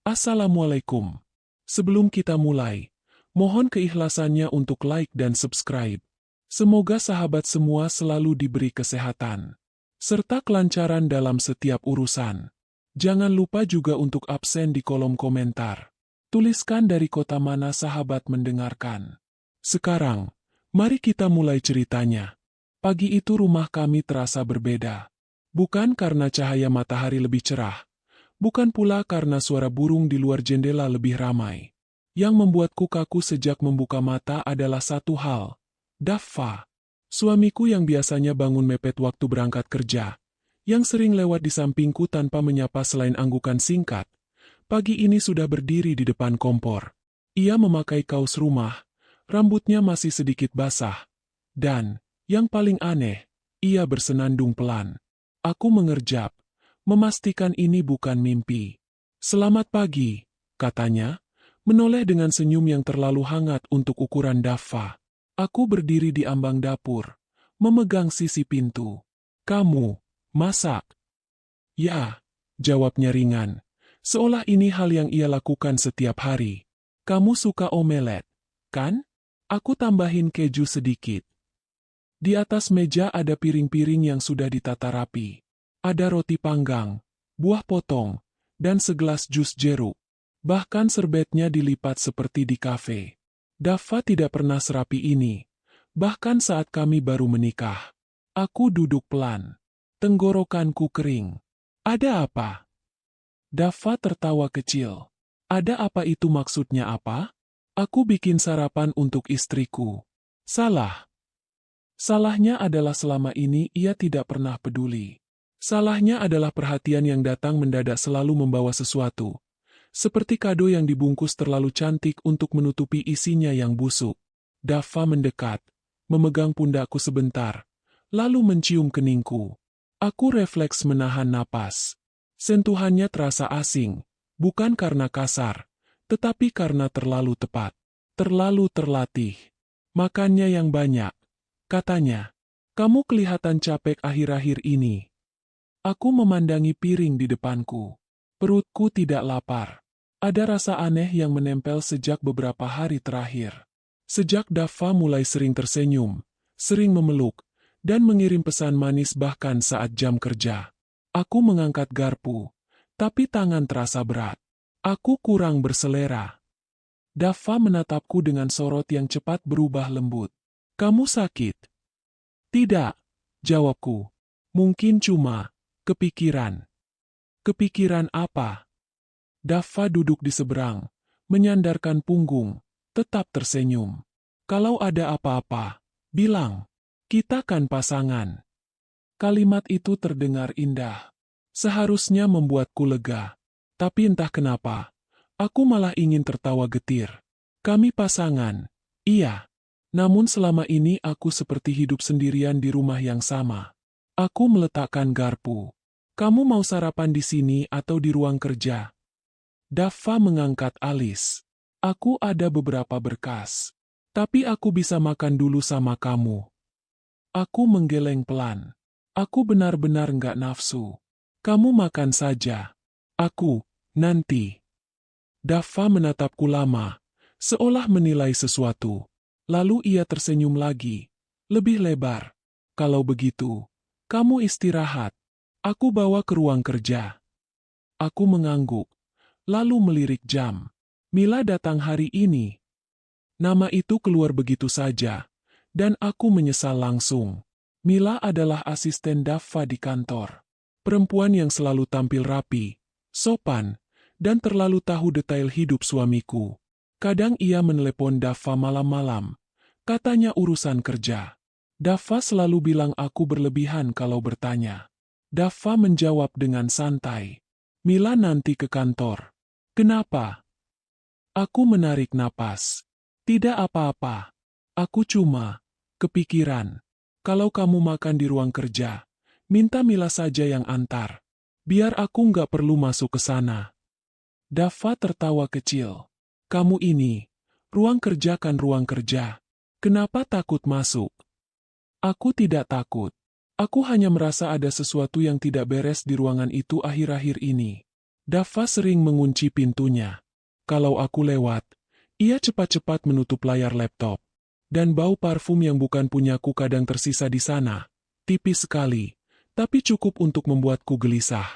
Assalamualaikum. Sebelum kita mulai, mohon keikhlasannya untuk like dan subscribe. Semoga sahabat semua selalu diberi kesehatan, serta kelancaran dalam setiap urusan. Jangan lupa juga untuk absen di kolom komentar. Tuliskan dari kota mana sahabat mendengarkan. Sekarang, mari kita mulai ceritanya. Pagi itu rumah kami terasa berbeda. Bukan karena cahaya matahari lebih cerah. Bukan pula karena suara burung di luar jendela lebih ramai. Yang membuatku kaku sejak membuka mata adalah satu hal. Daffa, suamiku yang biasanya bangun mepet waktu berangkat kerja, yang sering lewat di sampingku tanpa menyapa selain anggukan singkat, pagi ini sudah berdiri di depan kompor. Ia memakai kaos rumah, rambutnya masih sedikit basah, dan, yang paling aneh, ia bersenandung pelan. Aku mengerjap, memastikan ini bukan mimpi. "Selamat pagi," katanya, menoleh dengan senyum yang terlalu hangat untuk ukuran Daffa. Aku berdiri di ambang dapur, memegang sisi pintu. "Kamu masak?" "Ya," jawabnya ringan, seolah ini hal yang ia lakukan setiap hari. "Kamu suka omelet, kan? Aku tambahin keju sedikit." Di atas meja ada piring-piring yang sudah ditata rapi. Ada roti panggang, buah potong, dan segelas jus jeruk. Bahkan serbetnya dilipat seperti di kafe. Daffa tidak pernah serapi ini, bahkan saat kami baru menikah. Aku duduk pelan. Tenggorokanku kering. "Ada apa?" Daffa tertawa kecil. "Ada apa itu maksudnya apa?" "Aku bikin sarapan untuk istriku." "Salah." Salahnya adalah selama ini ia tidak pernah peduli. Salahnya adalah perhatian yang datang mendadak selalu membawa sesuatu. Seperti kado yang dibungkus terlalu cantik untuk menutupi isinya yang busuk. Daffa mendekat, memegang pundakku sebentar, lalu mencium keningku. Aku refleks menahan napas. Sentuhannya terasa asing, bukan karena kasar, tetapi karena terlalu tepat, terlalu terlatih. "Makannya yang banyak," katanya. "Kamu kelihatan capek akhir-akhir ini." Aku memandangi piring di depanku. Perutku tidak lapar. Ada rasa aneh yang menempel sejak beberapa hari terakhir. Sejak Daffa mulai sering tersenyum, sering memeluk, dan mengirim pesan manis bahkan saat jam kerja. Aku mengangkat garpu, tapi tangan terasa berat. Aku kurang berselera. Daffa menatapku dengan sorot yang cepat berubah lembut. "Kamu sakit?" "Tidak," jawabku. "Mungkin cuma kepikiran." "Kepikiran apa?" Daffa duduk di seberang, menyandarkan punggung, tetap tersenyum. "Kalau ada apa-apa, bilang. Kita kan pasangan." Kalimat itu terdengar indah. Seharusnya membuatku lega. Tapi entah kenapa, aku malah ingin tertawa getir. Kami pasangan, iya. Namun selama ini aku seperti hidup sendirian di rumah yang sama. Aku meletakkan garpu. "Kamu mau sarapan di sini atau di ruang kerja?" Daffa mengangkat alis. "Aku ada beberapa berkas. Tapi aku bisa makan dulu sama kamu." Aku menggeleng pelan. Aku benar-benar nggak nafsu. "Kamu makan saja. Aku, nanti." Daffa menatapku lama, seolah menilai sesuatu. Lalu ia tersenyum lagi, lebih lebar. "Kalau begitu, kamu istirahat. Aku bawa ke ruang kerja." Aku mengangguk, lalu melirik jam. Mila datang hari ini. Nama itu keluar begitu saja, dan aku menyesal langsung. Mila adalah asisten Daffa di kantor. Perempuan yang selalu tampil rapi, sopan, dan terlalu tahu detail hidup suamiku. Kadang ia menelepon Daffa malam-malam, katanya urusan kerja. Daffa selalu bilang aku berlebihan kalau bertanya. Daffa menjawab dengan santai. "Mila nanti ke kantor." "Kenapa?" Aku menarik napas. "Tidak apa-apa. Aku cuma kepikiran. Kalau kamu makan di ruang kerja, minta Mila saja yang antar. Biar aku nggak perlu masuk ke sana." Daffa tertawa kecil. "Kamu ini, ruang kerja kan ruang kerja. Kenapa takut masuk?" Aku tidak takut. Aku hanya merasa ada sesuatu yang tidak beres di ruangan itu akhir-akhir ini. Dava sering mengunci pintunya. Kalau aku lewat, ia cepat-cepat menutup layar laptop. Dan bau parfum yang bukan punyaku kadang tersisa di sana. Tipis sekali, tapi cukup untuk membuatku gelisah.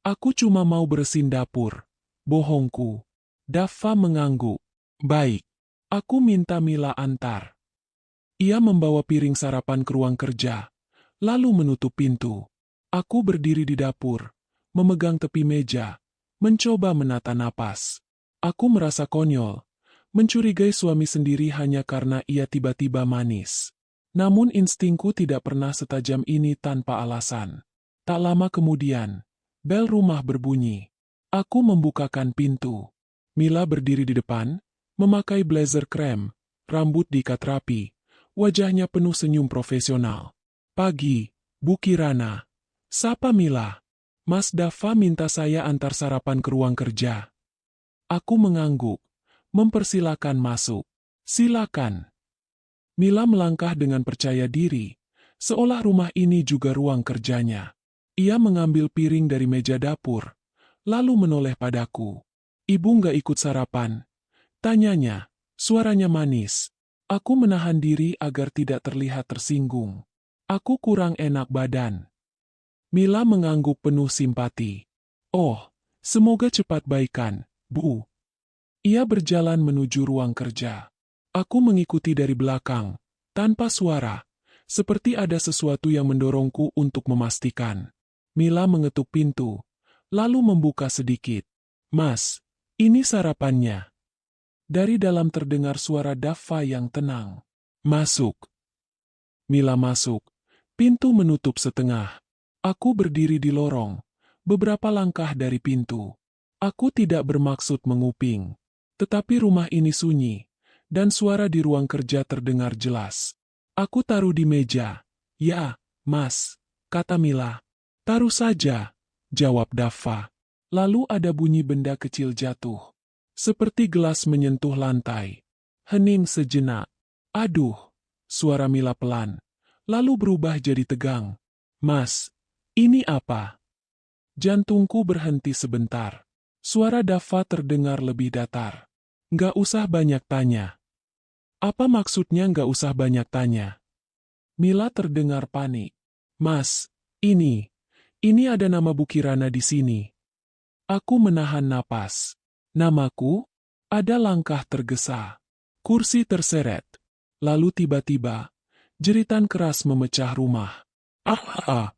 Aku cuma mau bersihin dapur. Bohongku. Dava mengangguk. Baik. Aku minta Mila antar. Ia membawa piring sarapan ke ruang kerja, lalu menutup pintu. Aku berdiri di dapur, memegang tepi meja, mencoba menata napas. Aku merasa konyol, mencurigai suami sendiri hanya karena ia tiba-tiba manis. Namun instingku tidak pernah setajam ini tanpa alasan. Tak lama kemudian, bel rumah berbunyi. Aku membukakan pintu. Mila berdiri di depan, memakai blazer krem, rambut diikat rapi, wajahnya penuh senyum profesional. Pagi, Bu Kirana. Sapa Mila. Mas Dava minta saya antar sarapan ke ruang kerja. Aku mengangguk, mempersilakan masuk. Silakan. Mila melangkah dengan percaya diri, seolah rumah ini juga ruang kerjanya. Ia mengambil piring dari meja dapur, lalu menoleh padaku. Ibu nggak ikut sarapan? Tanyanya, suaranya manis. Aku menahan diri agar tidak terlihat tersinggung. Aku kurang enak badan. Mila mengangguk penuh simpati. Oh, semoga cepat baikan, Bu. Ia berjalan menuju ruang kerja. Aku mengikuti dari belakang, tanpa suara, seperti ada sesuatu yang mendorongku untuk memastikan. Mila mengetuk pintu, lalu membuka sedikit. Mas, ini sarapannya. Dari dalam terdengar suara Dava yang tenang. Masuk. Mila masuk. Pintu menutup setengah. Aku berdiri di lorong, beberapa langkah dari pintu. Aku tidak bermaksud menguping. Tetapi rumah ini sunyi, dan suara di ruang kerja terdengar jelas. Aku taruh di meja. Ya, Mas, kata Mila. Taruh saja, jawab Dava. Lalu ada bunyi benda kecil jatuh. Seperti gelas menyentuh lantai. Hening sejenak. Aduh, suara Mila pelan. Lalu berubah jadi tegang. Mas, ini apa? Jantungku berhenti sebentar. Suara Dava terdengar lebih datar. Nggak usah banyak tanya. Apa maksudnya nggak usah banyak tanya? Mila terdengar panik. Mas, ini ada nama Bu Kirana di sini. Aku menahan napas. Namaku? Ada langkah tergesa. Kursi terseret. Lalu tiba-tiba, jeritan keras memecah rumah. Ah!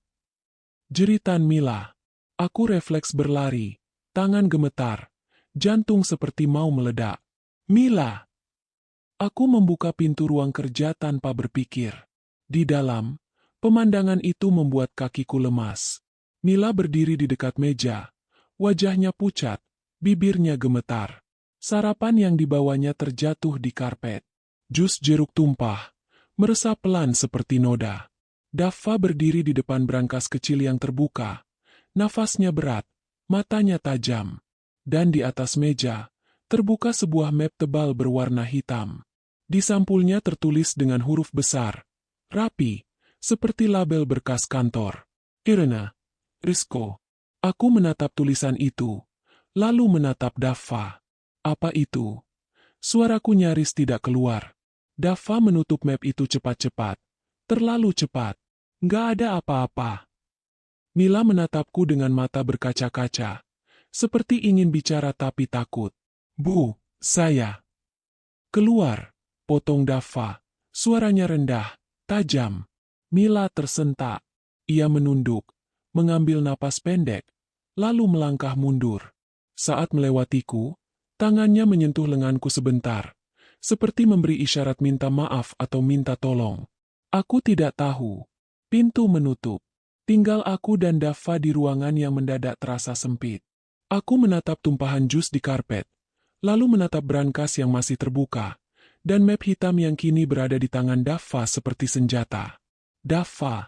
Jeritan Mila. Aku refleks berlari. Tangan gemetar. Jantung seperti mau meledak. Mila! Aku membuka pintu ruang kerja tanpa berpikir. Di dalam, pemandangan itu membuat kakiku lemas. Mila berdiri di dekat meja. Wajahnya pucat. Bibirnya gemetar. Sarapan yang dibawanya terjatuh di karpet. Jus jeruk tumpah, meresap pelan seperti noda. Dava berdiri di depan brankas kecil yang terbuka. Nafasnya berat, matanya tajam. Dan di atas meja, terbuka sebuah map tebal berwarna hitam. Di sampulnya tertulis dengan huruf besar, rapi, seperti label berkas kantor. Kirana, Rizko. Aku menatap tulisan itu. Lalu menatap Dava. Apa itu? Suaraku nyaris tidak keluar. Dava menutup map itu cepat-cepat. Terlalu cepat. Nggak ada apa-apa. Mila menatapku dengan mata berkaca-kaca. Seperti ingin bicara tapi takut. Bu, saya. Keluar, potong Dava. Suaranya rendah, tajam. Mila tersentak. Ia menunduk, mengambil napas pendek, lalu melangkah mundur. Saat melewatiku, tangannya menyentuh lenganku sebentar, seperti memberi isyarat minta maaf atau minta tolong. Aku tidak tahu. Pintu menutup. Tinggal aku dan Dava di ruangan yang mendadak terasa sempit. Aku menatap tumpahan jus di karpet, lalu menatap brankas yang masih terbuka, dan map hitam yang kini berada di tangan Dava seperti senjata. Dava,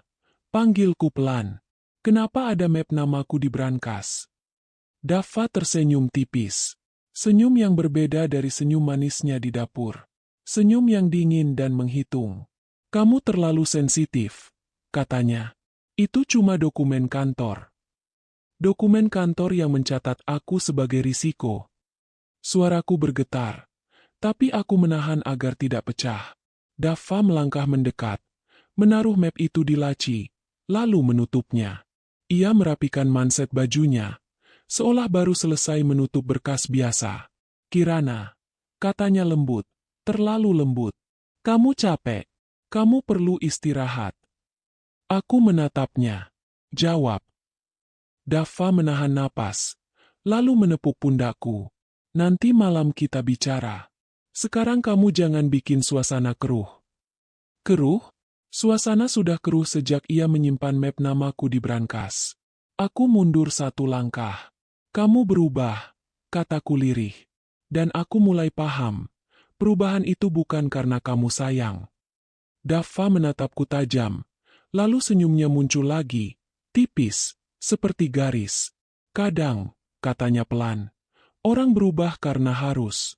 panggilku pelan. Kenapa ada map namaku di brankas? Dava tersenyum tipis. Senyum yang berbeda dari senyum manisnya di dapur. Senyum yang dingin dan menghitung. Kamu terlalu sensitif, katanya. Itu cuma dokumen kantor. Dokumen kantor yang mencatat aku sebagai risiko. Suaraku bergetar, tapi aku menahan agar tidak pecah. Dava melangkah mendekat, menaruh map itu di laci, lalu menutupnya. Ia merapikan manset bajunya, seolah baru selesai menutup berkas biasa. Kirana, katanya lembut, terlalu lembut. Kamu capek, kamu perlu istirahat. Aku menatapnya. Jawab. Dava menahan napas, lalu menepuk pundakku. Nanti malam kita bicara. Sekarang kamu jangan bikin suasana keruh. Keruh? Suasana sudah keruh sejak ia menyimpan map namaku di brankas. Aku mundur satu langkah. Kamu berubah, kataku lirih. Dan aku mulai paham. Perubahan itu bukan karena kamu sayang. Dava menatapku tajam. Lalu senyumnya muncul lagi, tipis, seperti garis. Kadang, katanya pelan, orang berubah karena harus.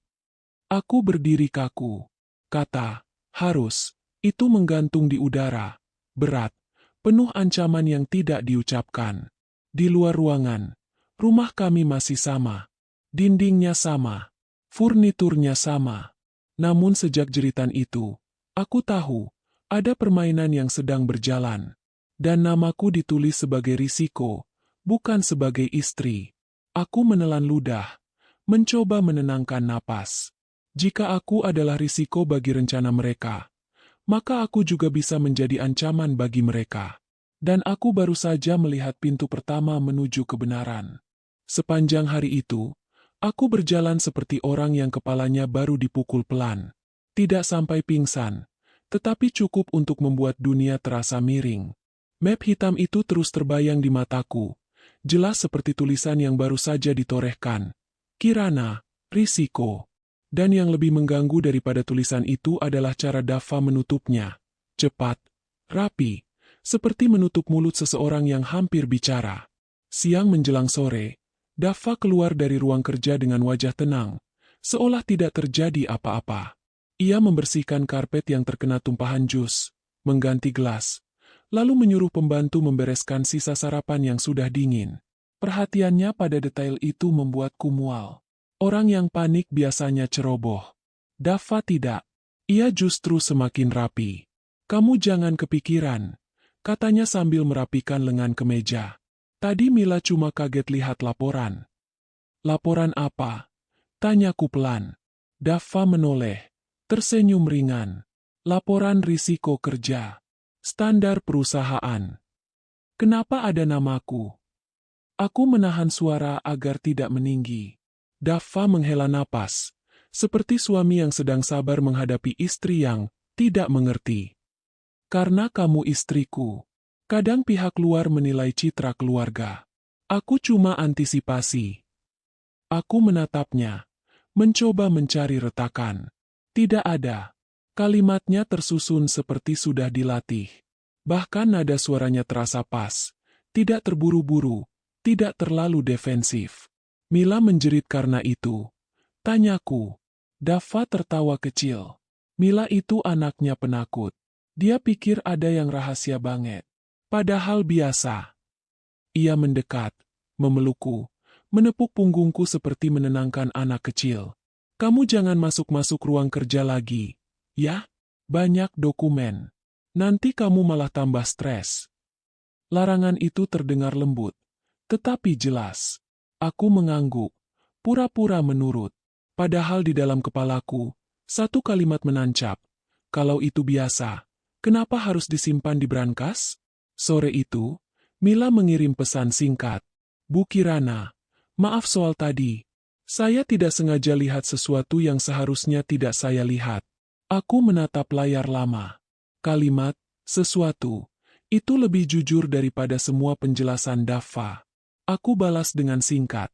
Aku berdiri kaku. Kata, harus, itu menggantung di udara. Berat, penuh ancaman yang tidak diucapkan. Di luar ruangan, rumah kami masih sama. Dindingnya sama. Furniturnya sama. Namun sejak jeritan itu, aku tahu, ada permainan yang sedang berjalan. Dan namaku ditulis sebagai risiko, bukan sebagai istri. Aku menelan ludah, mencoba menenangkan napas. Jika aku adalah risiko bagi rencana mereka, maka aku juga bisa menjadi ancaman bagi mereka. Dan aku baru saja melihat pintu pertama menuju kebenaran. Sepanjang hari itu, aku berjalan seperti orang yang kepalanya baru dipukul pelan. Tidak sampai pingsan, tetapi cukup untuk membuat dunia terasa miring. Map hitam itu terus terbayang di mataku, jelas seperti tulisan yang baru saja ditorehkan. Kirana, risiko. Dan yang lebih mengganggu daripada tulisan itu adalah cara Dava menutupnya. Cepat, rapi, seperti menutup mulut seseorang yang hampir bicara. Siang menjelang sore, Dava keluar dari ruang kerja dengan wajah tenang, seolah tidak terjadi apa-apa. Ia membersihkan karpet yang terkena tumpahan jus, mengganti gelas, lalu menyuruh pembantu membereskan sisa sarapan yang sudah dingin. Perhatiannya pada detail itu membuatku mual. Orang yang panik biasanya ceroboh. Dava tidak. Ia justru semakin rapi. Kamu jangan kepikiran, katanya sambil merapikan lengan kemeja. Tadi Mila cuma kaget lihat laporan. Laporan apa? Tanyaku pelan. Dava menoleh, tersenyum ringan. Laporan risiko kerja. Standar perusahaan. Kenapa ada namaku? Aku menahan suara agar tidak meninggi. Dava menghela napas, seperti suami yang sedang sabar menghadapi istri yang tidak mengerti. Karena kamu istriku. Kadang pihak luar menilai citra keluarga. Aku cuma antisipasi. Aku menatapnya, mencoba mencari retakan. Tidak ada. Kalimatnya tersusun seperti sudah dilatih. Bahkan nada suaranya terasa pas, tidak terburu-buru, tidak terlalu defensif. Mila menjerit karena itu. Tanyaku. Dava tertawa kecil. Mila itu anaknya penakut. Dia pikir ada yang rahasia banget. Padahal biasa. Ia mendekat, memelukku, menepuk punggungku seperti menenangkan anak kecil. Kamu jangan masuk-masuk ruang kerja lagi. Ya? Banyak dokumen. Nanti kamu malah tambah stres. Larangan itu terdengar lembut, tetapi jelas. Aku mengangguk, pura-pura menurut. Padahal di dalam kepalaku, satu kalimat menancap. Kalau itu biasa, kenapa harus disimpan di brankas? Sore itu, Mila mengirim pesan singkat. Bu Kirana, maaf soal tadi. Saya tidak sengaja lihat sesuatu yang seharusnya tidak saya lihat. Aku menatap layar lama. Kalimat, sesuatu, itu lebih jujur daripada semua penjelasan Dava. Aku balas dengan singkat.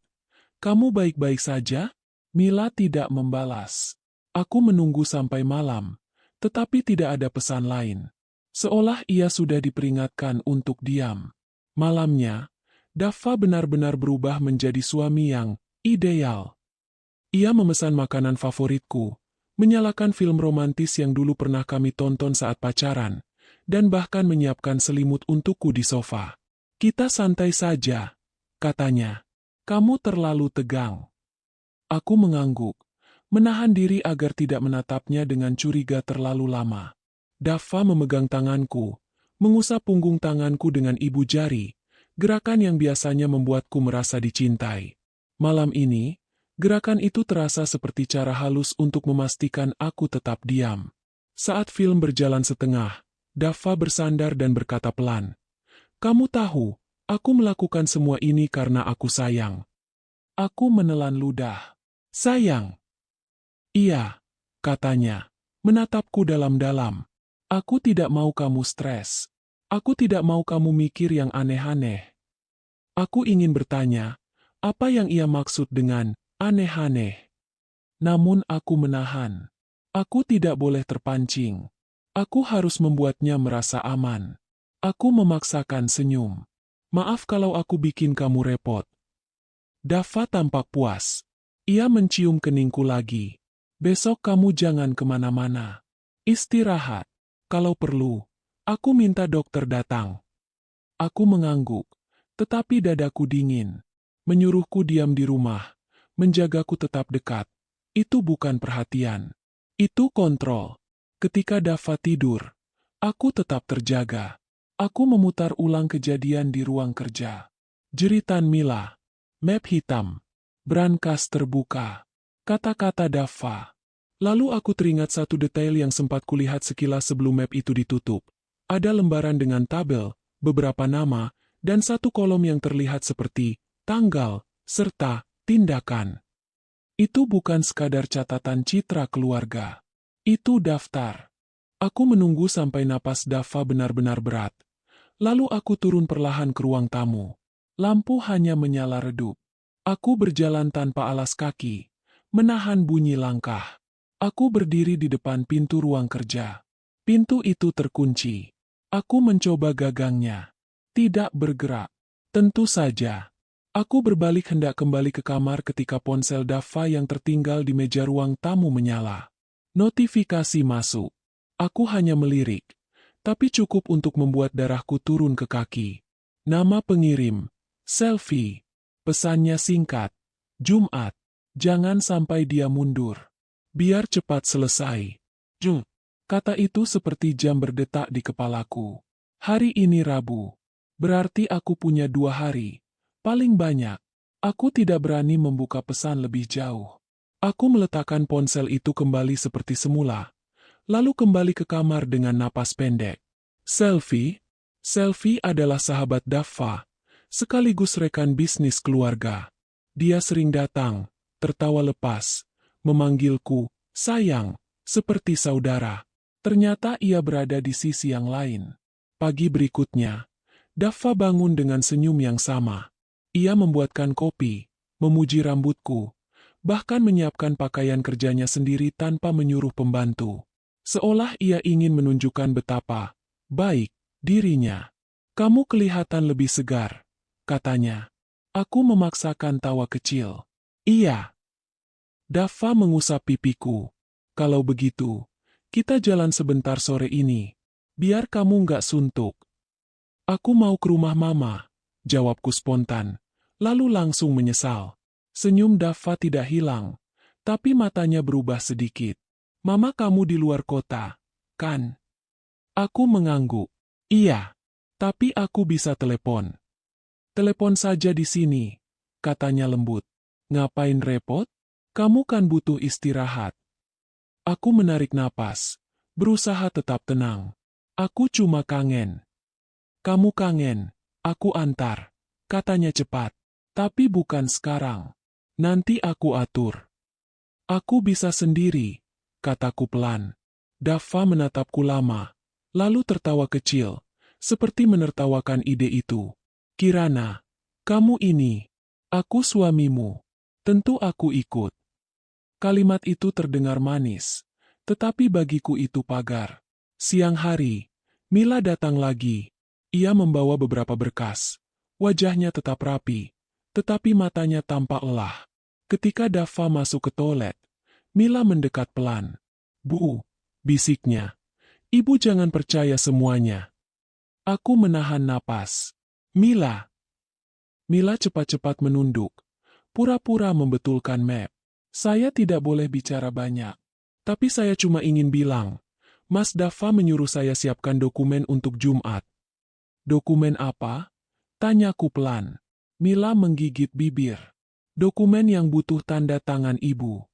Kamu baik-baik saja? Mila tidak membalas. Aku menunggu sampai malam, tetapi tidak ada pesan lain. Seolah ia sudah diperingatkan untuk diam. Malamnya, Dava benar-benar berubah menjadi suami yang ideal. Ia memesan makanan favoritku, menyalakan film romantis yang dulu pernah kami tonton saat pacaran, dan bahkan menyiapkan selimut untukku di sofa. Kita santai saja, katanya. Kamu terlalu tegang. Aku mengangguk, menahan diri agar tidak menatapnya dengan curiga terlalu lama. Daffa memegang tanganku, mengusap punggung tanganku dengan ibu jari, gerakan yang biasanya membuatku merasa dicintai. Malam ini, gerakan itu terasa seperti cara halus untuk memastikan aku tetap diam. Saat film berjalan setengah, Daffa bersandar dan berkata pelan, "Kamu tahu, aku melakukan semua ini karena aku sayang." Aku menelan ludah. "Sayang?" "Iya," katanya, menatapku dalam-dalam. "Aku tidak mau kamu stres. Aku tidak mau kamu mikir yang aneh-aneh." Aku ingin bertanya, apa yang ia maksud dengan aneh-aneh? Namun aku menahan. Aku tidak boleh terpancing. Aku harus membuatnya merasa aman. Aku memaksakan senyum. "Maaf kalau aku bikin kamu repot." Daffa tampak puas. Ia mencium keningku lagi. "Besok kamu jangan kemana-mana. Istirahat. Kalau perlu, aku minta dokter datang." Aku mengangguk, tetapi dadaku dingin. Menyuruhku diam di rumah, menjagaku tetap dekat. Itu bukan perhatian. Itu kontrol. Ketika Daffa tidur, aku tetap terjaga. Aku memutar ulang kejadian di ruang kerja. Jeritan Mila. Map hitam. Brankas terbuka. Kata-kata Daffa. Lalu aku teringat satu detail yang sempat kulihat sekilas sebelum map itu ditutup. Ada lembaran dengan tabel, beberapa nama, dan satu kolom yang terlihat seperti tanggal, serta tindakan. Itu bukan sekadar catatan citra keluarga. Itu daftar. Aku menunggu sampai napas Daffa benar-benar berat. Lalu aku turun perlahan ke ruang tamu. Lampu hanya menyala redup. Aku berjalan tanpa alas kaki, menahan bunyi langkah. Aku berdiri di depan pintu ruang kerja. Pintu itu terkunci. Aku mencoba gagangnya. Tidak bergerak. Tentu saja. Aku berbalik hendak kembali ke kamar ketika ponsel Daffa yang tertinggal di meja ruang tamu menyala. Notifikasi masuk. Aku hanya melirik, tapi cukup untuk membuat darahku turun ke kaki. Nama pengirim, selfie. Pesannya singkat, "Jumat. Jangan sampai dia mundur. Biar cepat selesai." Kata itu seperti jam berdetak di kepalaku. Hari ini Rabu. Berarti aku punya 2 hari. Paling banyak. Aku tidak berani membuka pesan lebih jauh. Aku meletakkan ponsel itu kembali seperti semula. Lalu kembali ke kamar dengan napas pendek. Selfie? Selfie adalah sahabat Daffa, sekaligus rekan bisnis keluarga. Dia sering datang, tertawa lepas, memanggilku, sayang, seperti saudara. Ternyata ia berada di sisi yang lain. Pagi berikutnya, Daffa bangun dengan senyum yang sama. Ia membuatkan kopi, memuji rambutku, bahkan menyiapkan pakaian kerjanya sendiri tanpa menyuruh pembantu. Seolah ia ingin menunjukkan betapa baik dirinya. "Kamu kelihatan lebih segar," katanya. Aku memaksakan tawa kecil. "Iya." Daffa mengusap pipiku. "Kalau begitu, kita jalan sebentar sore ini. Biar kamu nggak suntuk." "Aku mau ke rumah Mama," jawabku spontan, lalu langsung menyesal. Senyum Daffa tidak hilang, tapi matanya berubah sedikit. "Mama kamu di luar kota, kan?" Aku mengangguk. "Iya, tapi aku bisa telepon." "Telepon saja di sini," katanya lembut. "Ngapain repot? Kamu kan butuh istirahat." Aku menarik napas, berusaha tetap tenang. "Aku cuma kangen." "Kamu kangen, aku antar," katanya cepat. "Tapi bukan sekarang. Nanti aku atur." "Aku bisa sendiri," kataku pelan. Daffa menatapku lama, lalu tertawa kecil, seperti menertawakan ide itu. "Kirana, kamu ini. Aku suamimu. Tentu aku ikut." Kalimat itu terdengar manis, tetapi bagiku itu pagar. Siang hari, Mila datang lagi. Ia membawa beberapa berkas. Wajahnya tetap rapi, tetapi matanya tampak lelah. Ketika Daffa masuk ke toilet, Mila mendekat pelan. "Bu," bisiknya, "ibu jangan percaya semuanya." Aku menahan napas. "Mila." Mila cepat-cepat menunduk, pura-pura membetulkan map. Saya tidak boleh bicara banyak. Tapi saya cuma ingin bilang, Mas Dava menyuruh saya siapkan dokumen untuk Jumat. Dokumen apa? Tanyaku pelan. Mila menggigit bibir. Dokumen yang butuh tanda tangan ibu.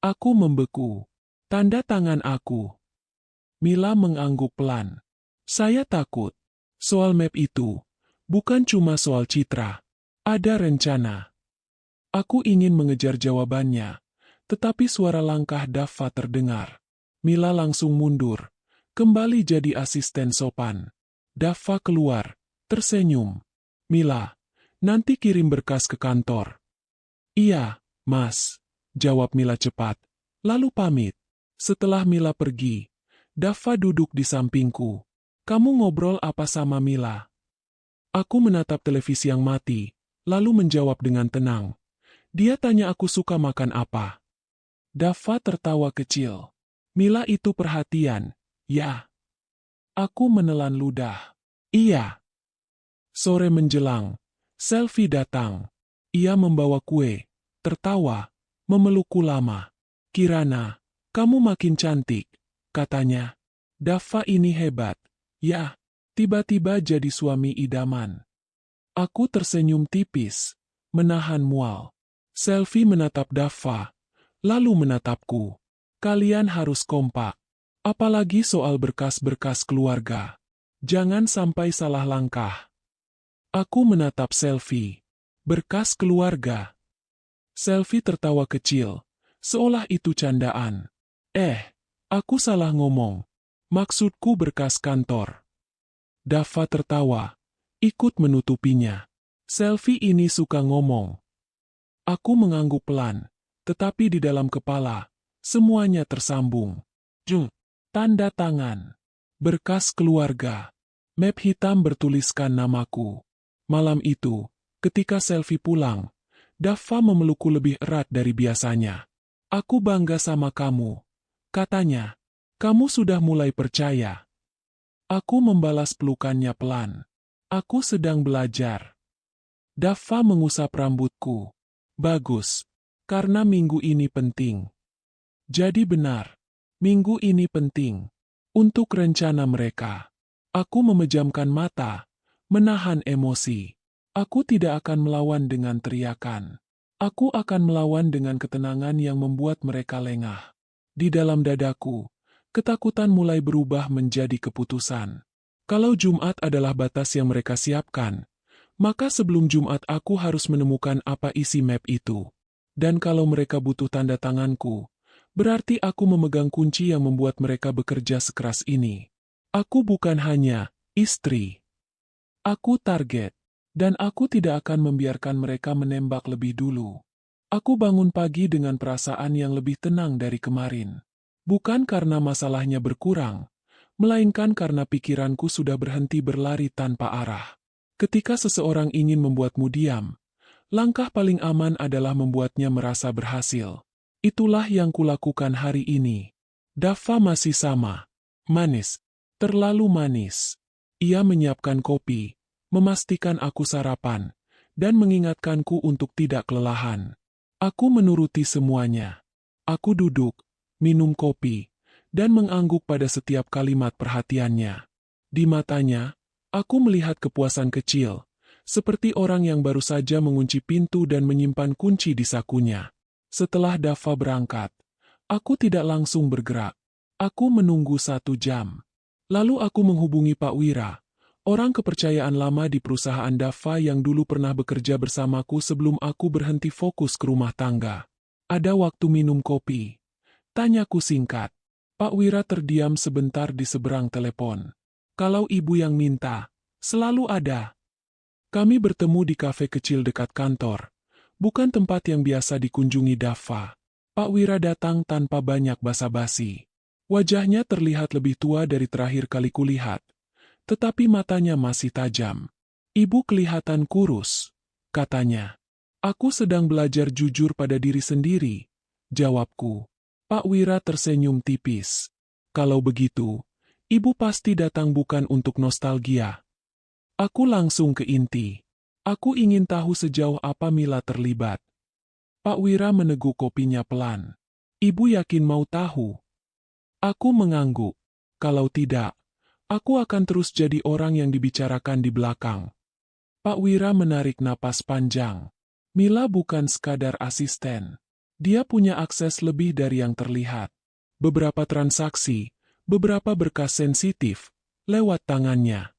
Aku membeku. Tanda tangan aku. Mila mengangguk pelan. Saya takut. Soal map itu, bukan cuma soal citra. Ada rencana. Aku ingin mengejar jawabannya, tetapi suara langkah Dava terdengar. Mila langsung mundur, kembali jadi asisten sopan. Dava keluar, tersenyum. Mila, nanti kirim berkas ke kantor. Iya, Mas, jawab Mila cepat, lalu pamit. Setelah Mila pergi, Dava duduk di sampingku. Kamu ngobrol apa sama Mila? Aku menatap televisi yang mati, lalu menjawab dengan tenang. Dia tanya aku suka makan apa. Dava tertawa kecil. Mila itu perhatian, ya. Aku menelan ludah. Iya. Sore menjelang, Selfie datang. Ia membawa kue, tertawa, memelukku lama. Kirana, kamu makin cantik, katanya. Dava ini hebat. Ya, tiba-tiba jadi suami idaman. Aku tersenyum tipis, menahan mual. Selfie menatap Dava, lalu menatapku. Kalian harus kompak. Apalagi soal berkas-berkas keluarga. Jangan sampai salah langkah. Aku menatap Selfie. Berkas keluarga. Selfie tertawa kecil, seolah itu candaan. Aku salah ngomong. Maksudku berkas kantor. Dava tertawa, ikut menutupinya. Selfie ini suka ngomong. Aku mengangguk pelan, tetapi di dalam kepala, semuanya tersambung. Tanda tangan. Berkas keluarga. Map hitam bertuliskan namaku. Malam itu, ketika Selfie pulang, Dava memelukku lebih erat dari biasanya. Aku bangga sama kamu, katanya. Kamu sudah mulai percaya. Aku membalas pelukannya pelan. Aku sedang belajar. Dava mengusap rambutku. Bagus, karena minggu ini penting. Jadi benar, minggu ini penting. Untuk rencana mereka. Aku memejamkan mata, menahan emosi. Aku tidak akan melawan dengan teriakan. Aku akan melawan dengan ketenangan yang membuat mereka lengah. Di dalam dadaku, ketakutan mulai berubah menjadi keputusan. Kalau Jumat adalah batas yang mereka siapkan, maka sebelum Jumat aku harus menemukan apa isi map itu. Dan kalau mereka butuh tanda tanganku, berarti aku memegang kunci yang membuat mereka bekerja sekeras ini. Aku bukan hanya istri. Aku target. Dan aku tidak akan membiarkan mereka menembak lebih dulu. Aku bangun pagi dengan perasaan yang lebih tenang dari kemarin. Bukan karena masalahnya berkurang, melainkan karena pikiranku sudah berhenti berlari tanpa arah. Ketika seseorang ingin membuatmu diam, langkah paling aman adalah membuatnya merasa berhasil. Itulah yang kulakukan hari ini. Dava masih sama. Manis. Terlalu manis. Ia menyiapkan kopi, memastikan aku sarapan, dan mengingatkanku untuk tidak kelelahan. Aku menuruti semuanya. Aku duduk, minum kopi, dan mengangguk pada setiap kalimat perhatiannya. Di matanya, aku melihat kepuasan kecil, seperti orang yang baru saja mengunci pintu dan menyimpan kunci di sakunya. Setelah Dava berangkat, aku tidak langsung bergerak. Aku menunggu 1 jam. Lalu aku menghubungi Pak Wira, orang kepercayaan lama di perusahaan Dava yang dulu pernah bekerja bersamaku sebelum aku berhenti fokus ke rumah tangga. Ada waktu minum kopi. Tanyaku singkat. Pak Wira terdiam sebentar di seberang telepon. Kalau ibu yang minta, selalu ada. Kami bertemu di kafe kecil dekat kantor. Bukan tempat yang biasa dikunjungi Dava. Pak Wira datang tanpa banyak basa-basi. Wajahnya terlihat lebih tua dari terakhir kali kulihat. Tetapi matanya masih tajam. Ibu kelihatan kurus, katanya. Aku sedang belajar jujur pada diri sendiri, jawabku. Pak Wira tersenyum tipis. Kalau begitu, ibu pasti datang bukan untuk nostalgia. Aku langsung ke inti. Aku ingin tahu sejauh apa Mila terlibat. Pak Wira meneguk kopinya pelan. Ibu yakin mau tahu? Aku mengangguk. Kalau tidak, aku akan terus jadi orang yang dibicarakan di belakang. Pak Wira menarik napas panjang. Mila bukan sekadar asisten. Dia punya akses lebih dari yang terlihat. Beberapa transaksi, beberapa berkas sensitif, lewat tangannya.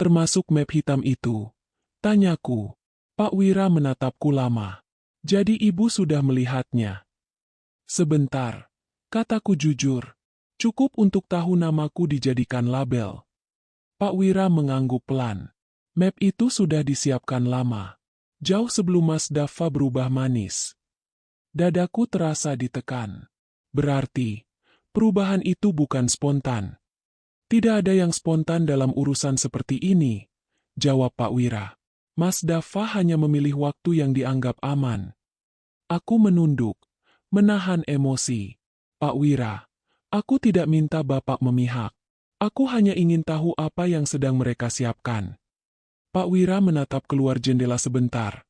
Termasuk map hitam itu. Tanyaku. Pak Wira menatapku lama. Jadi ibu sudah melihatnya? Sebentar. Kataku jujur. Cukup untuk tahu namaku dijadikan label. Pak Wira mengangguk pelan. Map itu sudah disiapkan lama. Jauh sebelum Mas Dava berubah manis. Dadaku terasa ditekan. Berarti, perubahan itu bukan spontan. Tidak ada yang spontan dalam urusan seperti ini, jawab Pak Wira. Mas Dava hanya memilih waktu yang dianggap aman. Aku menunduk, menahan emosi. Pak Wira, aku tidak minta Bapak memihak. Aku hanya ingin tahu apa yang sedang mereka siapkan. Pak Wira menatap keluar jendela sebentar,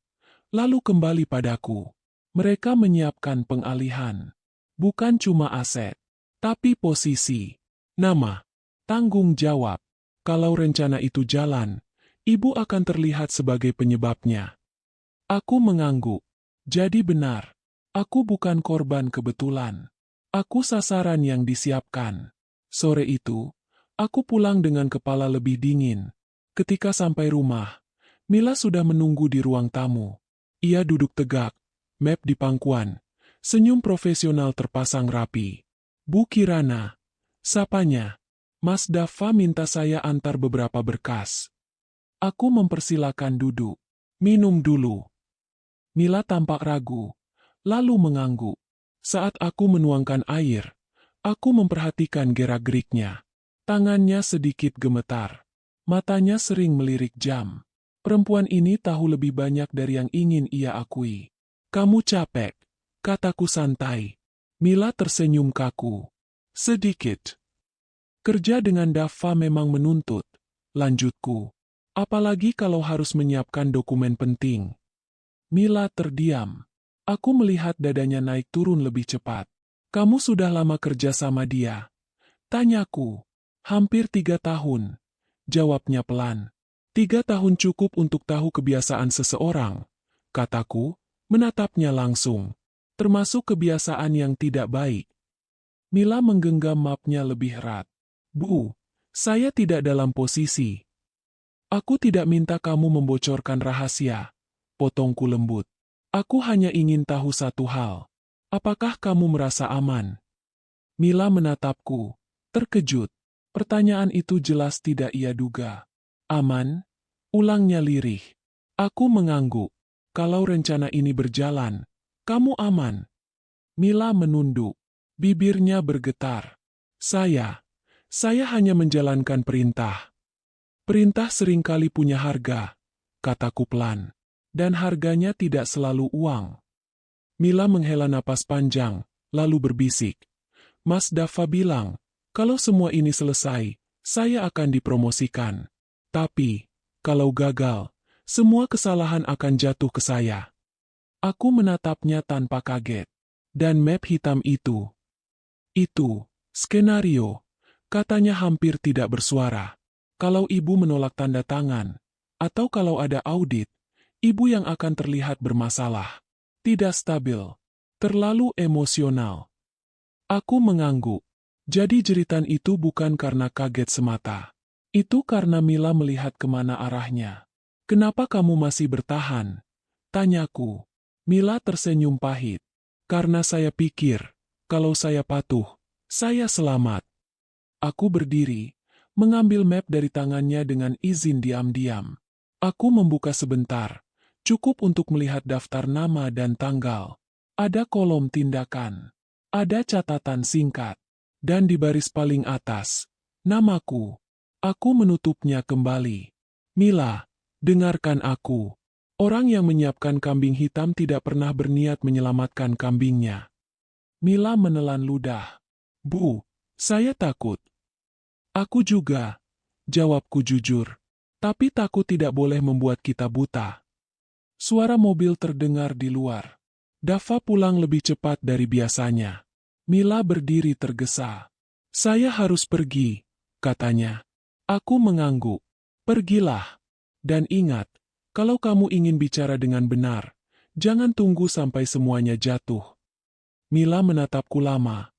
lalu kembali padaku. Mereka menyiapkan pengalihan. Bukan cuma aset, tapi posisi, nama, tanggung jawab. Kalau rencana itu jalan, ibu akan terlihat sebagai penyebabnya. Aku mengangguk. Jadi benar, aku bukan korban kebetulan. Aku sasaran yang disiapkan. Sore itu, aku pulang dengan kepala lebih dingin. Ketika sampai rumah, Mila sudah menunggu di ruang tamu. Ia duduk tegak, map di pangkuan. Senyum profesional terpasang rapi. Bu Kirana, sapanya. Mas Dava minta saya antar beberapa berkas. Aku mempersilakan duduk. Minum dulu. Mila tampak ragu, lalu mengangguk. Saat aku menuangkan air, aku memperhatikan gerak-geriknya. Tangannya sedikit gemetar. Matanya sering melirik jam. Perempuan ini tahu lebih banyak dari yang ingin ia akui. Kamu capek, kataku santai. Mila tersenyum kaku. Sedikit. Kerja dengan Dava memang menuntut, lanjutku. Apalagi kalau harus menyiapkan dokumen penting. Mila terdiam. Aku melihat dadanya naik turun lebih cepat. Kamu sudah lama kerja sama dia? Tanyaku. Hampir 3 tahun. Jawabnya pelan. 3 tahun cukup untuk tahu kebiasaan seseorang. Kataku, menatapnya langsung. Termasuk kebiasaan yang tidak baik. Mila menggenggam mapnya lebih erat. Bu, saya tidak dalam posisi. Aku tidak minta kamu membocorkan rahasia. Potongku lembut. Aku hanya ingin tahu satu hal. Apakah kamu merasa aman? Mila menatapku, terkejut. Pertanyaan itu jelas tidak ia duga. Aman? Ulangnya lirih. Aku mengangguk. Kalau rencana ini berjalan, kamu aman. Mila menunduk. Bibirnya bergetar. Saya hanya menjalankan perintah. Perintah seringkali punya harga, kataku pelan. Dan harganya tidak selalu uang. Mila menghela napas panjang, lalu berbisik. Mas Dava bilang, kalau semua ini selesai, saya akan dipromosikan. Tapi, kalau gagal, semua kesalahan akan jatuh ke saya. Aku menatapnya tanpa kaget. Dan map hitam itu, skenario, katanya hampir tidak bersuara. Kalau ibu menolak tanda tangan, atau kalau ada audit, ibu yang akan terlihat bermasalah. Tidak stabil. Terlalu emosional. Aku mengangguk. Jadi jeritan itu bukan karena kaget semata. Itu karena Mila melihat kemana arahnya. Kenapa kamu masih bertahan? Tanyaku. Mila tersenyum pahit. Karena saya pikir, kalau saya patuh, saya selamat. Aku berdiri, mengambil map dari tangannya dengan izin diam-diam. Aku membuka sebentar. Cukup untuk melihat daftar nama dan tanggal. Ada kolom tindakan. Ada catatan singkat. Dan di baris paling atas, namaku. Aku menutupnya kembali. Mila, dengarkan aku. Orang yang menyiapkan kambing hitam tidak pernah berniat menyelamatkan kambingnya. Mila menelan ludah. Bu, saya takut. Aku juga. Jawabku jujur. Tapi takut tidak boleh membuat kita buta. Suara mobil terdengar di luar. Dava pulang lebih cepat dari biasanya. Mila berdiri tergesa. Saya harus pergi, katanya. Aku mengangguk. Pergilah. Dan ingat, kalau kamu ingin bicara dengan benar, jangan tunggu sampai semuanya jatuh. Mila menatapku lama,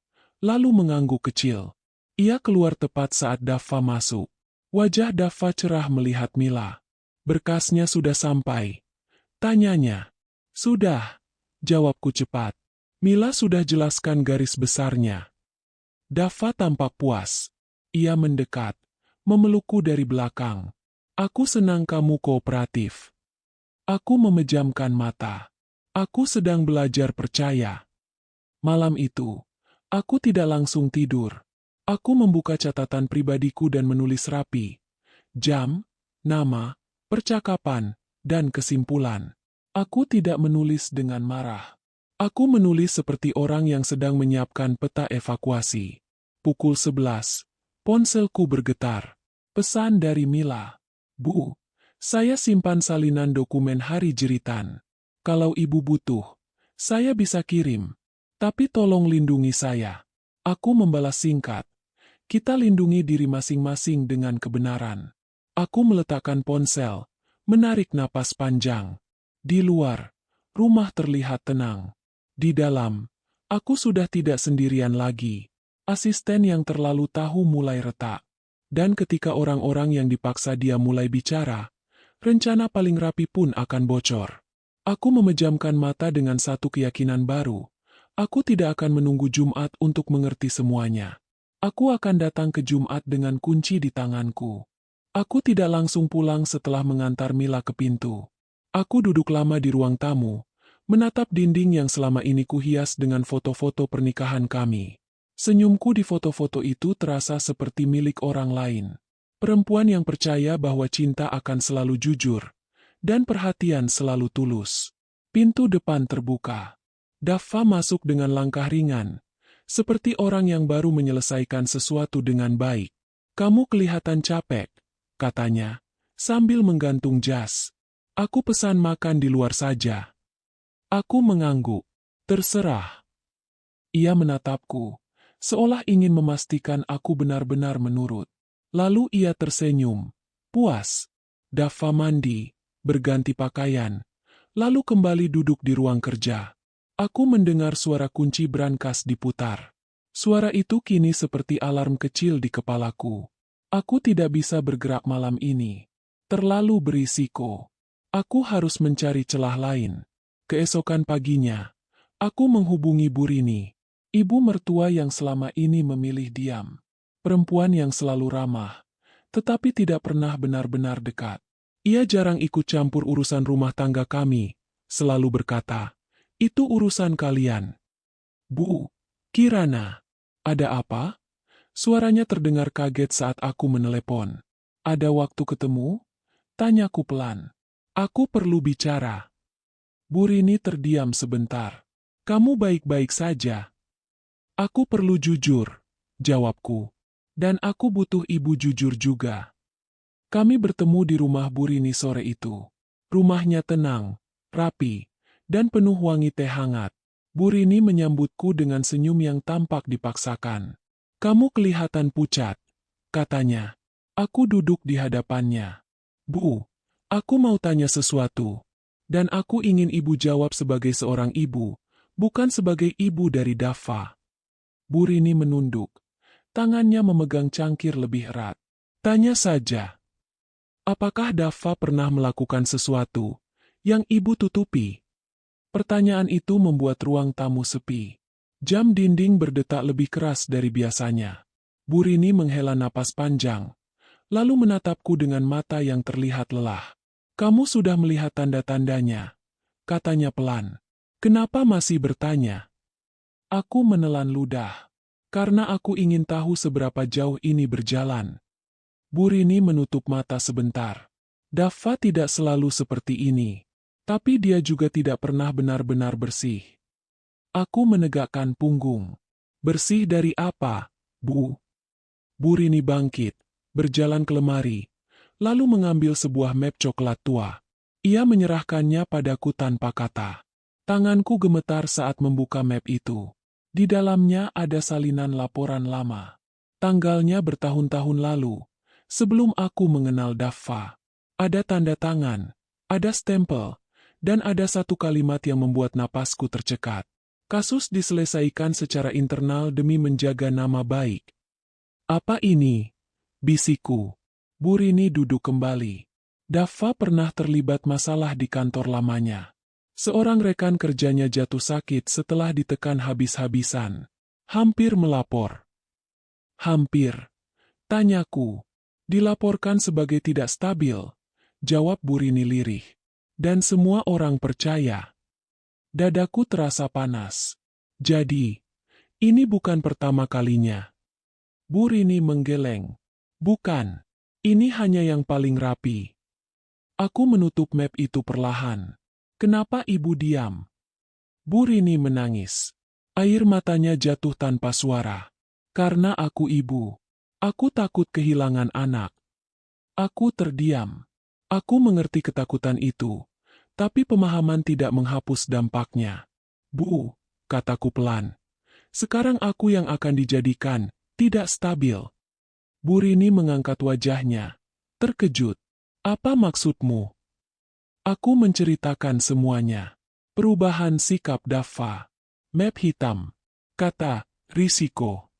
lalu mengangguk kecil. Ia keluar tepat saat Dava masuk. Wajah Dava cerah melihat Mila. Berkasnya sudah sampai. Tanyanya. Sudah, jawabku cepat. Mila sudah jelaskan garis besarnya. Dava tampak puas. Ia mendekat, memelukku dari belakang. Aku senang kamu kooperatif. Aku memejamkan mata. Aku sedang belajar percaya. Malam itu, aku tidak langsung tidur. Aku membuka catatan pribadiku dan menulis rapi. Jam, nama, percakapan, dan kesimpulan. Aku tidak menulis dengan marah. Aku menulis seperti orang yang sedang menyiapkan peta evakuasi. Pukul 11. Ponselku bergetar. Pesan dari Mila. Bu, saya simpan salinan dokumen hari jeritan. Kalau ibu butuh, saya bisa kirim. Tapi tolong lindungi saya. Aku membalas singkat. Kita lindungi diri masing-masing dengan kebenaran. Aku meletakkan ponsel, menarik napas panjang. Di luar, rumah terlihat tenang. Di dalam, aku sudah tidak sendirian lagi. Asisten yang terlalu tahu mulai retak. Dan ketika orang-orang yang dipaksa dia mulai bicara, rencana paling rapi pun akan bocor. Aku memejamkan mata dengan satu keyakinan baru. Aku tidak akan menunggu Jumat untuk mengerti semuanya. Aku akan datang ke Jumat dengan kunci di tanganku. Aku tidak langsung pulang setelah mengantar Mila ke pintu. Aku duduk lama di ruang tamu, menatap dinding yang selama ini kuhias dengan foto-foto pernikahan kami. Senyumku di foto-foto itu terasa seperti milik orang lain. Perempuan yang percaya bahwa cinta akan selalu jujur, dan perhatian selalu tulus. Pintu depan terbuka. Dava masuk dengan langkah ringan, seperti orang yang baru menyelesaikan sesuatu dengan baik. Kamu kelihatan capek, katanya, sambil menggantung jas. Aku pesan makan di luar saja. Aku mengangguk. Terserah. Ia menatapku, seolah ingin memastikan aku benar-benar menurut. Lalu ia tersenyum. Puas. Dava mandi, berganti pakaian, lalu kembali duduk di ruang kerja. Aku mendengar suara kunci brankas diputar. Suara itu kini seperti alarm kecil di kepalaku. Aku tidak bisa bergerak malam ini. Terlalu berisiko. Aku harus mencari celah lain. Keesokan paginya, aku menghubungi Bu Rini, ibu mertua yang selama ini memilih diam. Perempuan yang selalu ramah, tetapi tidak pernah benar-benar dekat. Ia jarang ikut campur urusan rumah tangga kami, selalu berkata, "Itu urusan kalian." Bu, Kirana, ada apa? Suaranya terdengar kaget saat aku menelepon. Ada waktu ketemu? Tanyaku pelan. Aku perlu bicara. Bu Rini terdiam sebentar. Kamu baik-baik saja? Aku perlu jujur, jawabku. Dan aku butuh ibu jujur juga. Kami bertemu di rumah Bu Rini sore itu. Rumahnya tenang, rapi, dan penuh wangi teh hangat. Bu Rini menyambutku dengan senyum yang tampak dipaksakan. Kamu kelihatan pucat, katanya. Aku duduk di hadapannya. Bu, aku mau tanya sesuatu. Dan aku ingin ibu jawab sebagai seorang ibu, bukan sebagai ibu dari Dava. Bu Rini menunduk. Tangannya memegang cangkir lebih erat. Tanya saja. Apakah Dava pernah melakukan sesuatu yang ibu tutupi? Pertanyaan itu membuat ruang tamu sepi. Jam dinding berdetak lebih keras dari biasanya. Bu Rini menghela napas panjang, lalu menatapku dengan mata yang terlihat lelah. Kamu sudah melihat tanda-tandanya, katanya pelan. Kenapa masih bertanya? Aku menelan ludah, karena aku ingin tahu seberapa jauh ini berjalan. Bu Rini menutup mata sebentar. Dava tidak selalu seperti ini, tapi dia juga tidak pernah benar-benar bersih. Aku menegakkan punggung. Bersih dari apa, Bu? Bu Rini bangkit, berjalan ke lemari, lalu mengambil sebuah map coklat tua. Ia menyerahkannya padaku tanpa kata. Tanganku gemetar saat membuka map itu. Di dalamnya ada salinan laporan lama. Tanggalnya bertahun-tahun lalu, sebelum aku mengenal Daffa. Ada tanda tangan, ada stempel, dan ada satu kalimat yang membuat napasku tercekat. Kasus diselesaikan secara internal demi menjaga nama baik. Apa ini? Bisikku. Bu Rini duduk kembali. Daffa pernah terlibat masalah di kantor lamanya. Seorang rekan kerjanya jatuh sakit setelah ditekan habis-habisan. Hampir melapor. Hampir. Tanyaku. Dilaporkan sebagai tidak stabil. Jawab Bu Rini lirih. Dan semua orang percaya. Dadaku terasa panas. Jadi, ini bukan pertama kalinya. Bu Rini menggeleng. Bukan. Ini hanya yang paling rapi. Aku menutup map itu perlahan. Kenapa ibu diam? Bu Rini menangis. Air matanya jatuh tanpa suara. Karena aku ibu. Aku takut kehilangan anak. Aku terdiam. Aku mengerti ketakutan itu. Tapi pemahaman tidak menghapus dampaknya. Bu, kataku pelan. Sekarang aku yang akan dijadikan, tidak stabil. Bu Rini mengangkat wajahnya. Terkejut. Apa maksudmu? Aku menceritakan semuanya. Perubahan sikap Daffa. Map hitam. Kata, risiko.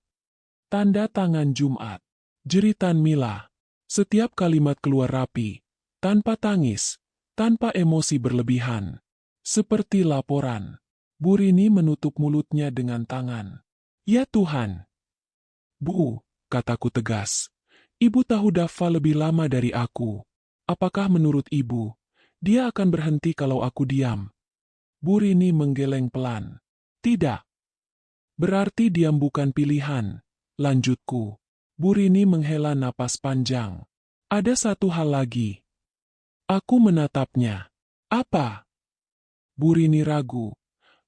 Tanda tangan Jumat. Jeritan Mila. Setiap kalimat keluar rapi. Tanpa tangis. Tanpa emosi berlebihan. Seperti laporan. Bu Rini menutup mulutnya dengan tangan. Ya Tuhan. Bu, kataku tegas. Ibu tahu Daffa lebih lama dari aku. Apakah menurut ibu, dia akan berhenti kalau aku diam? Bu Rini menggeleng pelan. Tidak. Berarti diam bukan pilihan, lanjutku. Bu Rini menghela napas panjang. Ada satu hal lagi. Aku menatapnya. Apa? Bu Rini ragu.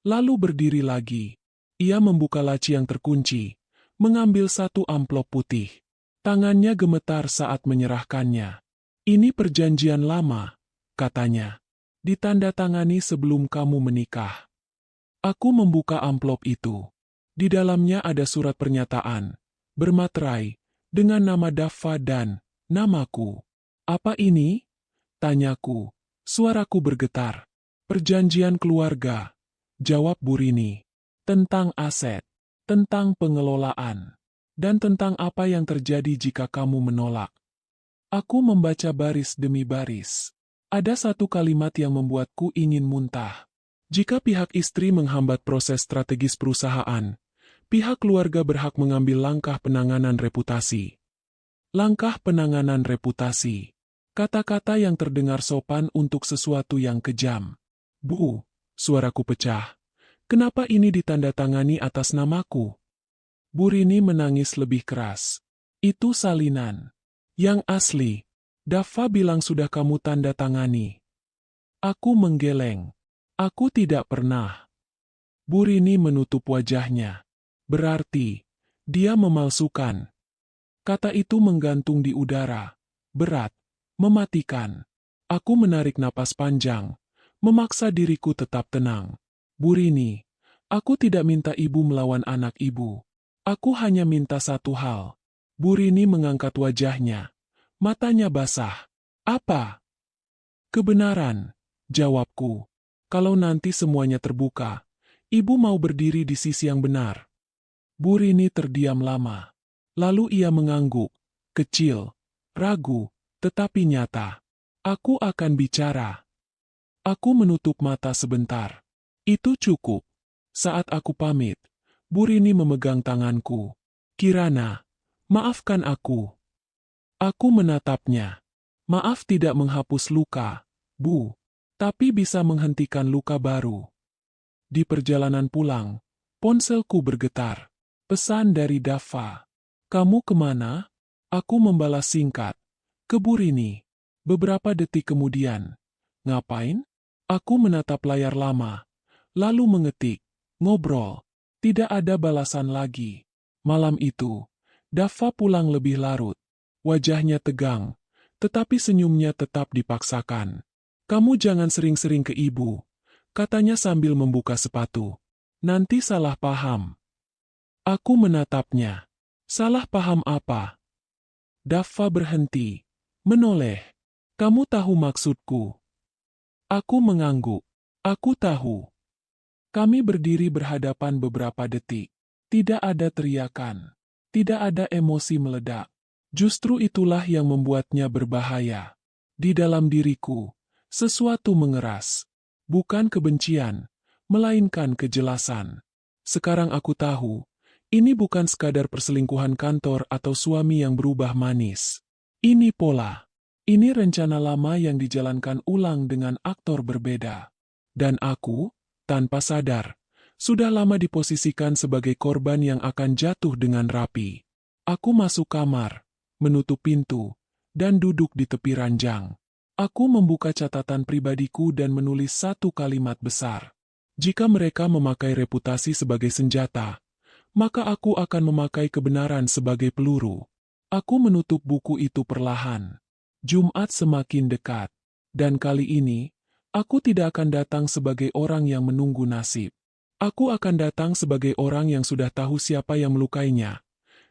Lalu berdiri lagi. Ia membuka laci yang terkunci, mengambil satu amplop putih. Tangannya gemetar saat menyerahkannya. Ini perjanjian lama, katanya. Ditandatangani sebelum kamu menikah. Aku membuka amplop itu. Di dalamnya ada surat pernyataan, bermaterai, dengan nama Daffa dan namaku. Apa ini? Tanyaku. Suaraku bergetar. Perjanjian keluarga, jawab Bu Rini. Tentang aset, tentang pengelolaan, dan tentang apa yang terjadi jika kamu menolak. Aku membaca baris demi baris. Ada satu kalimat yang membuatku ingin muntah. Jika pihak istri menghambat proses strategis perusahaan, pihak keluarga berhak mengambil langkah penanganan reputasi. Langkah penanganan reputasi. Kata-kata yang terdengar sopan untuk sesuatu yang kejam. Bu, suaraku pecah. Kenapa ini ditandatangani atas namaku? Bu Rini menangis lebih keras. Itu salinan. Yang asli. Daffa bilang sudah kamu tanda tangani. Aku menggeleng. Aku tidak pernah. Bu Rini menutup wajahnya. Berarti, dia memalsukan. Kata itu menggantung di udara. Berat. Mematikan. Aku menarik napas panjang. Memaksa diriku tetap tenang. Bu Rini, aku tidak minta ibu melawan anak ibu. Aku hanya minta satu hal. Bu Rini mengangkat wajahnya. Matanya basah. Apa? Kebenaran, jawabku. Kalau nanti semuanya terbuka, ibu mau berdiri di sisi yang benar. Bu Rini terdiam lama. Lalu ia mengangguk. Kecil, ragu, tetapi nyata. Aku akan bicara. Aku menutup mata sebentar. Itu cukup. Saat aku pamit, Bu Rini memegang tanganku. Kirana, maafkan aku. Aku menatapnya. Maaf tidak menghapus luka, Bu, tapi bisa menghentikan luka baru. Di perjalanan pulang, ponselku bergetar. Pesan dari Daffa. Kamu kemana? Aku membalas singkat. Ke Bu Rini. Beberapa detik kemudian. Ngapain? Aku menatap layar lama. Lalu mengetik. Ngobrol. Tidak ada balasan lagi. Malam itu, Daffa pulang lebih larut. Wajahnya tegang, Tetapi senyumnya tetap dipaksakan. Kamu jangan sering-sering ke ibu, katanya sambil membuka sepatu. Nanti salah paham. Aku menatapnya. Salah paham apa? Daffa berhenti, menoleh. Kamu tahu maksudku. Aku mengangguk. Aku tahu. Kami berdiri berhadapan beberapa detik. Tidak ada teriakan. Tidak ada emosi meledak. Justru itulah yang membuatnya berbahaya. Di dalam diriku, sesuatu mengeras. Bukan kebencian, melainkan kejelasan. Sekarang aku tahu, ini bukan sekadar perselingkuhan kantor atau suami yang berubah manis. Ini pola. Ini rencana lama yang dijalankan ulang dengan aktor berbeda. Dan aku, tanpa sadar, sudah lama diposisikan sebagai korban yang akan jatuh dengan rapi. Aku masuk kamar, menutup pintu, dan duduk di tepi ranjang. Aku membuka catatan pribadiku dan menulis satu kalimat besar. Jika mereka memakai reputasi sebagai senjata, maka aku akan memakai kebenaran sebagai peluru. Aku menutup buku itu perlahan. Jumat semakin dekat, dan kali ini, aku tidak akan datang sebagai orang yang menunggu nasib. Aku akan datang sebagai orang yang sudah tahu siapa yang melukainya,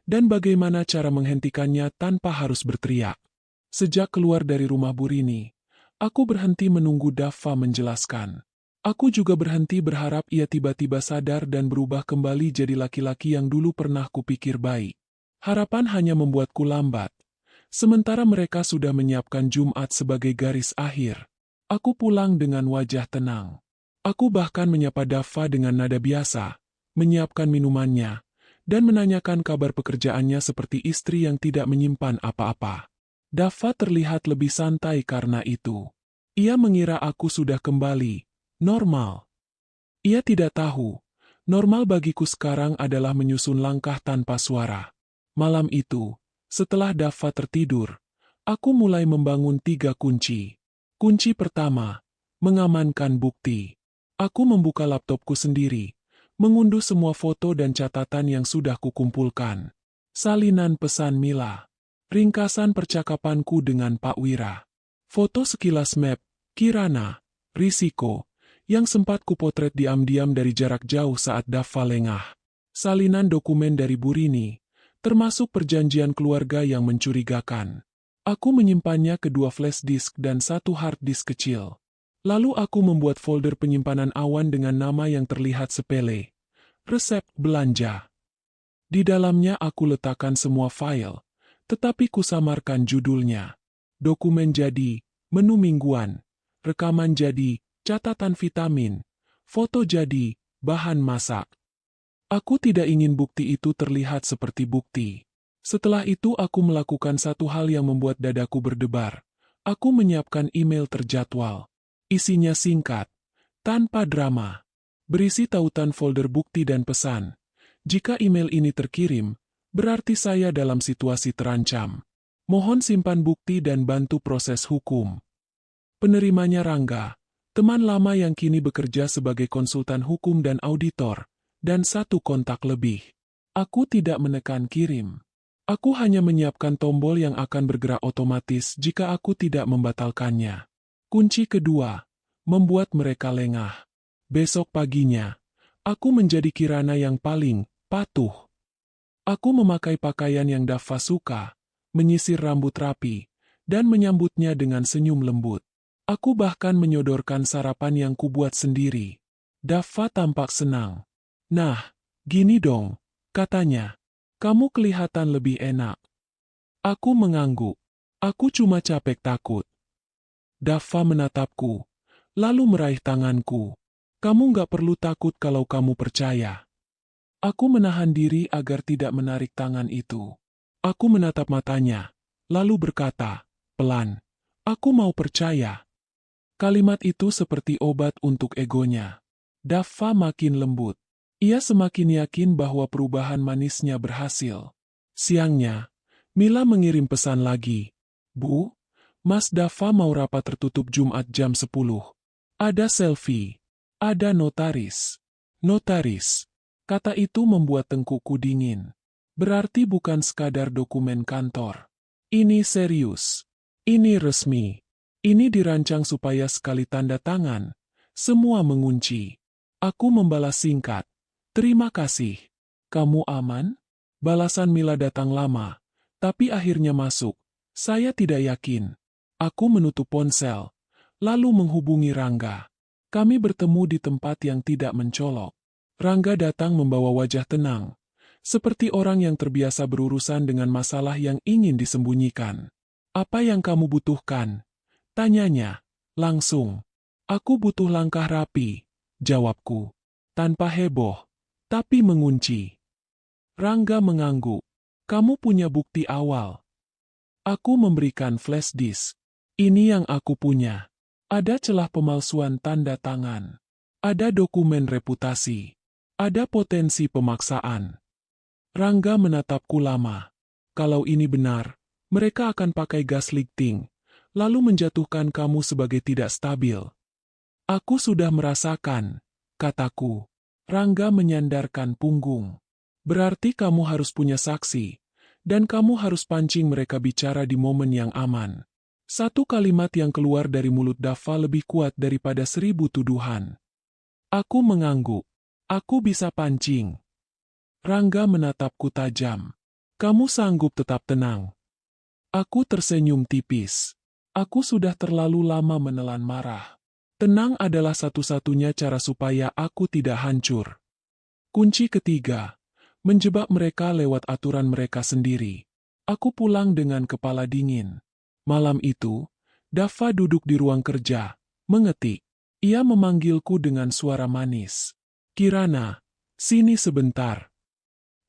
dan bagaimana cara menghentikannya tanpa harus berteriak. Sejak keluar dari rumah Burini, aku berhenti menunggu Daffa menjelaskan. Aku juga berhenti berharap ia tiba-tiba sadar dan berubah kembali jadi laki-laki yang dulu pernah kupikir baik. Harapan hanya membuatku lambat. Sementara mereka sudah menyiapkan Jumat sebagai garis akhir. Aku pulang dengan wajah tenang. Aku bahkan menyapa Daffa dengan nada biasa, menyiapkan minumannya, dan menanyakan kabar pekerjaannya seperti istri yang tidak menyimpan apa-apa. Daffa terlihat lebih santai karena itu. Ia mengira aku sudah kembali, normal. Ia tidak tahu, normal bagiku sekarang adalah menyusun langkah tanpa suara. Malam itu, setelah Daffa tertidur, aku mulai membangun 3 kunci. Kunci pertama, mengamankan bukti. Aku membuka laptopku sendiri, mengunduh semua foto dan catatan yang sudah kukumpulkan. Salinan pesan Mila. Ringkasan percakapanku dengan Pak Wira. Foto sekilas map, Kirana, risiko, yang sempat kupotret diam-diam dari jarak jauh saat Daffa lengah. Salinan dokumen dari Burini, termasuk perjanjian keluarga yang mencurigakan. Aku menyimpannya ke 2 flash disk dan 1 hard disk kecil. Lalu aku membuat folder penyimpanan awan dengan nama yang terlihat sepele. Resep belanja. Di dalamnya aku letakkan semua file, tetapi kusamarkan judulnya. Dokumen jadi, menu mingguan. Rekaman jadi, catatan vitamin. Foto jadi, bahan masak. Aku tidak ingin bukti itu terlihat seperti bukti. Setelah itu aku melakukan satu hal yang membuat dadaku berdebar. Aku menyiapkan email terjadwal. Isinya singkat, tanpa drama. Berisi tautan folder bukti dan pesan. Jika email ini terkirim, berarti saya dalam situasi terancam. Mohon simpan bukti dan bantu proses hukum. Penerimanya Rangga, teman lama yang kini bekerja sebagai konsultan hukum dan auditor. Dan 1 kontak lebih. Aku tidak menekan kirim. Aku hanya menyiapkan tombol yang akan bergerak otomatis jika aku tidak membatalkannya. Kunci kedua, membuat mereka lengah. Besok paginya, aku menjadi Kirana yang paling patuh. Aku memakai pakaian yang Daffa suka, menyisir rambut rapi, dan menyambutnya dengan senyum lembut. Aku bahkan menyodorkan sarapan yang kubuat sendiri. Daffa tampak senang. Nah, gini dong, katanya. Kamu kelihatan lebih enak. Aku mengangguk. Aku cuma capek takut. Daffa menatapku, lalu meraih tanganku. Kamu nggak perlu takut kalau kamu percaya. Aku menahan diri agar tidak menarik tangan itu. Aku menatap matanya, lalu berkata, pelan, aku mau percaya. Kalimat itu seperti obat untuk egonya. Daffa makin lembut. Ia semakin yakin bahwa perubahan manisnya berhasil. Siangnya, Mila mengirim pesan lagi. Bu, Mas Daffa mau rapat tertutup Jumat jam 10. Ada selfie. Ada notaris. Notaris. Kata itu membuat tengkukku dingin. Berarti bukan sekadar dokumen kantor. Ini serius. Ini resmi. Ini dirancang supaya sekali tanda tangan, semua mengunci. Aku membalas singkat. Terima kasih. Kamu aman? Balasan Mila datang lama, tapi akhirnya masuk. Saya tidak yakin. Aku menutup ponsel, lalu menghubungi Rangga. Kami bertemu di tempat yang tidak mencolok. Rangga datang membawa wajah tenang, seperti orang yang terbiasa berurusan dengan masalah yang ingin disembunyikan. Apa yang kamu butuhkan? Tanyanya, langsung. Aku butuh langkah rapi, jawabku. Tanpa heboh, tapi mengunci. Rangga mengangguk. Kamu punya bukti awal. Aku memberikan flash disk. Ini yang aku punya. Ada celah pemalsuan tanda tangan. Ada dokumen reputasi. Ada potensi pemaksaan. Rangga menatapku lama. Kalau ini benar, mereka akan pakai gaslighting, lalu menjatuhkan kamu sebagai tidak stabil. Aku sudah merasakan, kataku. Rangga menyandarkan punggung. Berarti kamu harus punya saksi, dan kamu harus pancing mereka bicara di momen yang aman. Satu kalimat yang keluar dari mulut Dava lebih kuat daripada 1000 tuduhan. Aku mengangguk. Aku bisa pancing. Rangga menatapku tajam. Kamu sanggup tetap tenang. Aku tersenyum tipis. Aku sudah terlalu lama menelan marah. Tenang adalah satu-satunya cara supaya aku tidak hancur. Kunci ketiga, menjebak mereka lewat aturan mereka sendiri. Aku pulang dengan kepala dingin. Malam itu, Dava duduk di ruang kerja, mengetik. Ia memanggilku dengan suara manis. Kirana, sini sebentar.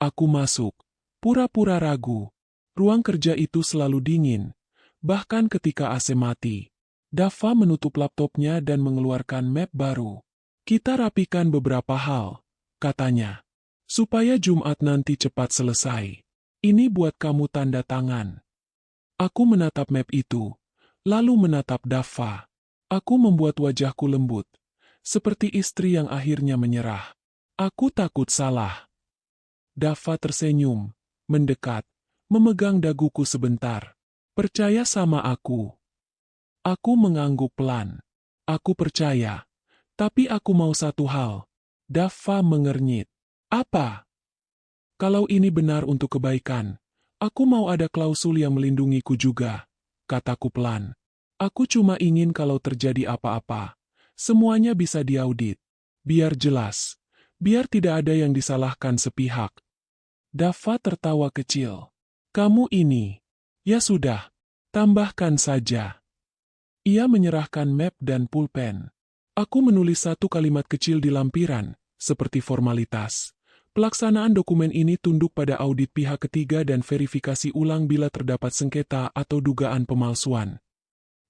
Aku masuk, pura-pura ragu. Ruang kerja itu selalu dingin, bahkan ketika AC mati. Dava menutup laptopnya dan mengeluarkan map baru. Kita rapikan beberapa hal, katanya. Supaya Jumat nanti cepat selesai. Ini buat kamu tanda tangan. Aku menatap map itu, lalu menatap Dava. Aku membuat wajahku lembut, seperti istri yang akhirnya menyerah. Aku takut salah. Dava tersenyum, mendekat, memegang daguku sebentar. Percaya sama aku. Aku mengangguk pelan. Aku percaya. Tapi aku mau satu hal. Dava mengernyit. Apa? Kalau ini benar untuk kebaikan, aku mau ada klausul yang melindungiku juga, kataku pelan. Aku cuma ingin kalau terjadi apa-apa, semuanya bisa diaudit. Biar jelas. Biar tidak ada yang disalahkan sepihak. Dava tertawa kecil. Kamu ini. Ya sudah. Tambahkan saja. Ia menyerahkan map dan pulpen. Aku menulis satu kalimat kecil di lampiran, seperti formalitas. Pelaksanaan dokumen ini tunduk pada audit pihak ketiga dan verifikasi ulang bila terdapat sengketa atau dugaan pemalsuan.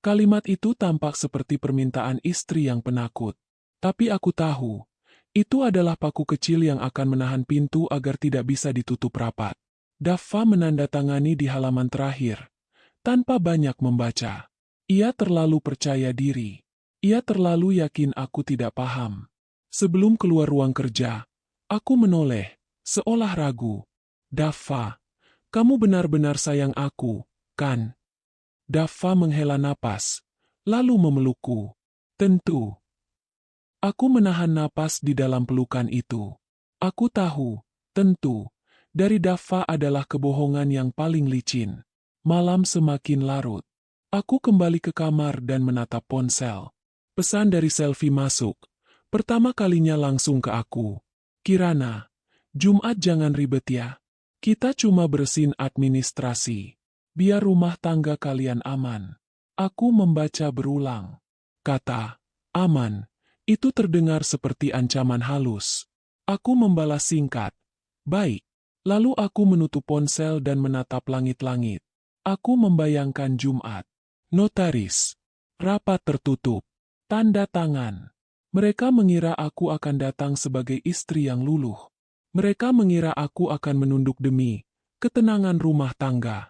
Kalimat itu tampak seperti permintaan istri yang penakut. Tapi aku tahu, itu adalah paku kecil yang akan menahan pintu agar tidak bisa ditutup rapat. Dava menandatangani di halaman terakhir, tanpa banyak membaca. Ia terlalu percaya diri. Ia terlalu yakin aku tidak paham. Sebelum keluar ruang kerja, aku menoleh, seolah ragu. Dava, kamu benar-benar sayang aku, kan? Dava menghela napas, lalu memelukku. Tentu. Aku menahan napas di dalam pelukan itu. Aku tahu, tentu, dari Dava adalah kebohongan yang paling licin. Malam semakin larut. Aku kembali ke kamar dan menatap ponsel. Pesan dari Selvi masuk. Pertama kalinya langsung ke aku. Kirana, Jumat jangan ribet ya. Kita cuma bersihin administrasi. Biar rumah tangga kalian aman. Aku membaca berulang. Kata, aman. Itu terdengar seperti ancaman halus. Aku membalas singkat. Baik. Lalu aku menutup ponsel dan menatap langit-langit. Aku membayangkan Jumat. Notaris. Rapat tertutup. Tanda tangan. Mereka mengira aku akan datang sebagai istri yang luluh. Mereka mengira aku akan menunduk demi ketenangan rumah tangga.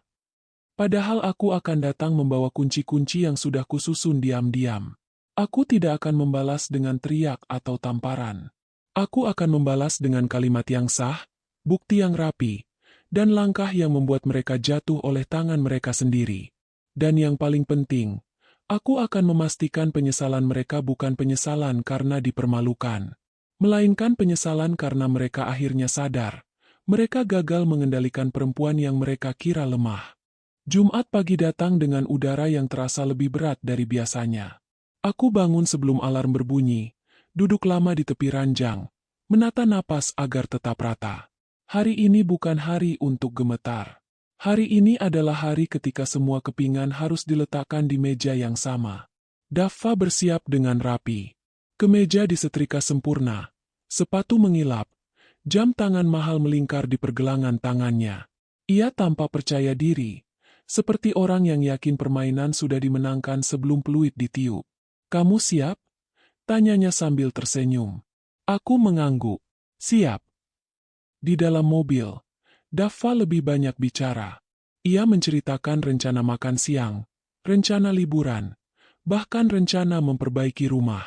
Padahal aku akan datang membawa kunci-kunci yang sudah kususun diam-diam. Aku tidak akan membalas dengan teriak atau tamparan. Aku akan membalas dengan kalimat yang sah, bukti yang rapi, dan langkah yang membuat mereka jatuh oleh tangan mereka sendiri. Dan yang paling penting, aku akan memastikan penyesalan mereka bukan penyesalan karena dipermalukan, melainkan penyesalan karena mereka akhirnya sadar. Mereka gagal mengendalikan perempuan yang mereka kira lemah. Jumat pagi datang dengan udara yang terasa lebih berat dari biasanya. Aku bangun sebelum alarm berbunyi, duduk lama di tepi ranjang, menata napas agar tetap rata. Hari ini bukan hari untuk gemetar. Hari ini adalah hari ketika semua kepingan harus diletakkan di meja yang sama. Daffa bersiap dengan rapi. Kemeja disetrika sempurna, sepatu mengilap, jam tangan mahal melingkar di pergelangan tangannya. Ia tampak percaya diri, seperti orang yang yakin permainan sudah dimenangkan sebelum peluit ditiup. "Kamu siap?" tanyanya sambil tersenyum. Aku mengangguk. "Siap." Di dalam mobil, Daffa lebih banyak bicara. Ia menceritakan rencana makan siang, rencana liburan, bahkan rencana memperbaiki rumah.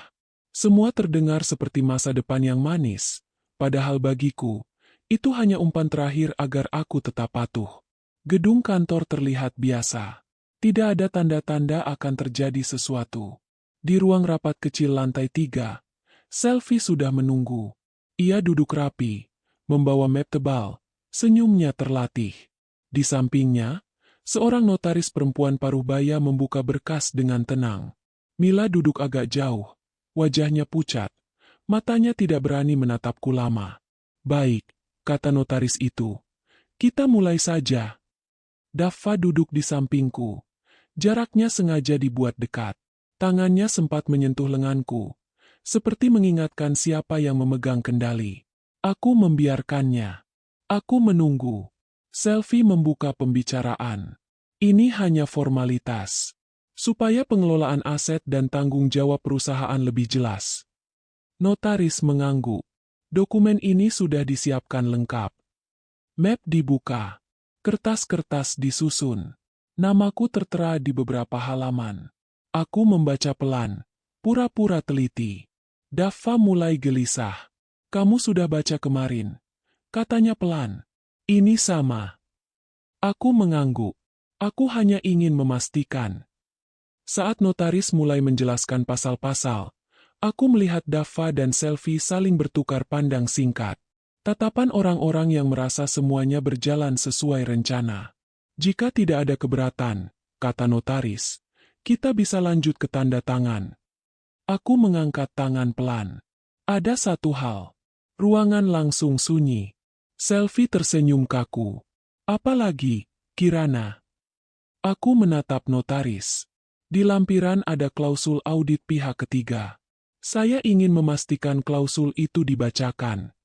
Semua terdengar seperti masa depan yang manis. Padahal bagiku, itu hanya umpan terakhir agar aku tetap patuh. Gedung kantor terlihat biasa. Tidak ada tanda-tanda akan terjadi sesuatu. Di ruang rapat kecil lantai 3, Selvi sudah menunggu. Ia duduk rapi, membawa map tebal, senyumnya terlatih. Di sampingnya, seorang notaris perempuan paruh baya membuka berkas dengan tenang. Mila duduk agak jauh, wajahnya pucat. Matanya tidak berani menatapku lama. "Baik," kata notaris itu. "Kita mulai saja." Daffa duduk di sampingku. Jaraknya sengaja dibuat dekat. Tangannya sempat menyentuh lenganku, seperti mengingatkan siapa yang memegang kendali. Aku membiarkannya. Aku menunggu. Selvi membuka pembicaraan. "Ini hanya formalitas, supaya pengelolaan aset dan tanggung jawab perusahaan lebih jelas." Notaris mengangguk. Dokumen ini sudah disiapkan lengkap. Map dibuka. Kertas-kertas disusun. Namaku tertera di beberapa halaman. Aku membaca pelan, pura-pura teliti. Daffa mulai gelisah. "Kamu sudah baca kemarin," katanya pelan. "Ini sama." Aku mengangguk. Aku hanya ingin memastikan. Saat notaris mulai menjelaskan pasal-pasal, aku melihat Daffa dan Selvi saling bertukar pandang singkat. Tatapan orang-orang yang merasa semuanya berjalan sesuai rencana. "Jika tidak ada keberatan," kata notaris, "kita bisa lanjut ke tanda tangan." Aku mengangkat tangan pelan. Ada satu hal. Ruangan langsung sunyi. Selvi tersenyum kaku. "Apalagi, Kirana?" Aku menatap notaris. Di lampiran ada klausul audit pihak ketiga. Saya ingin memastikan klausul itu dibacakan.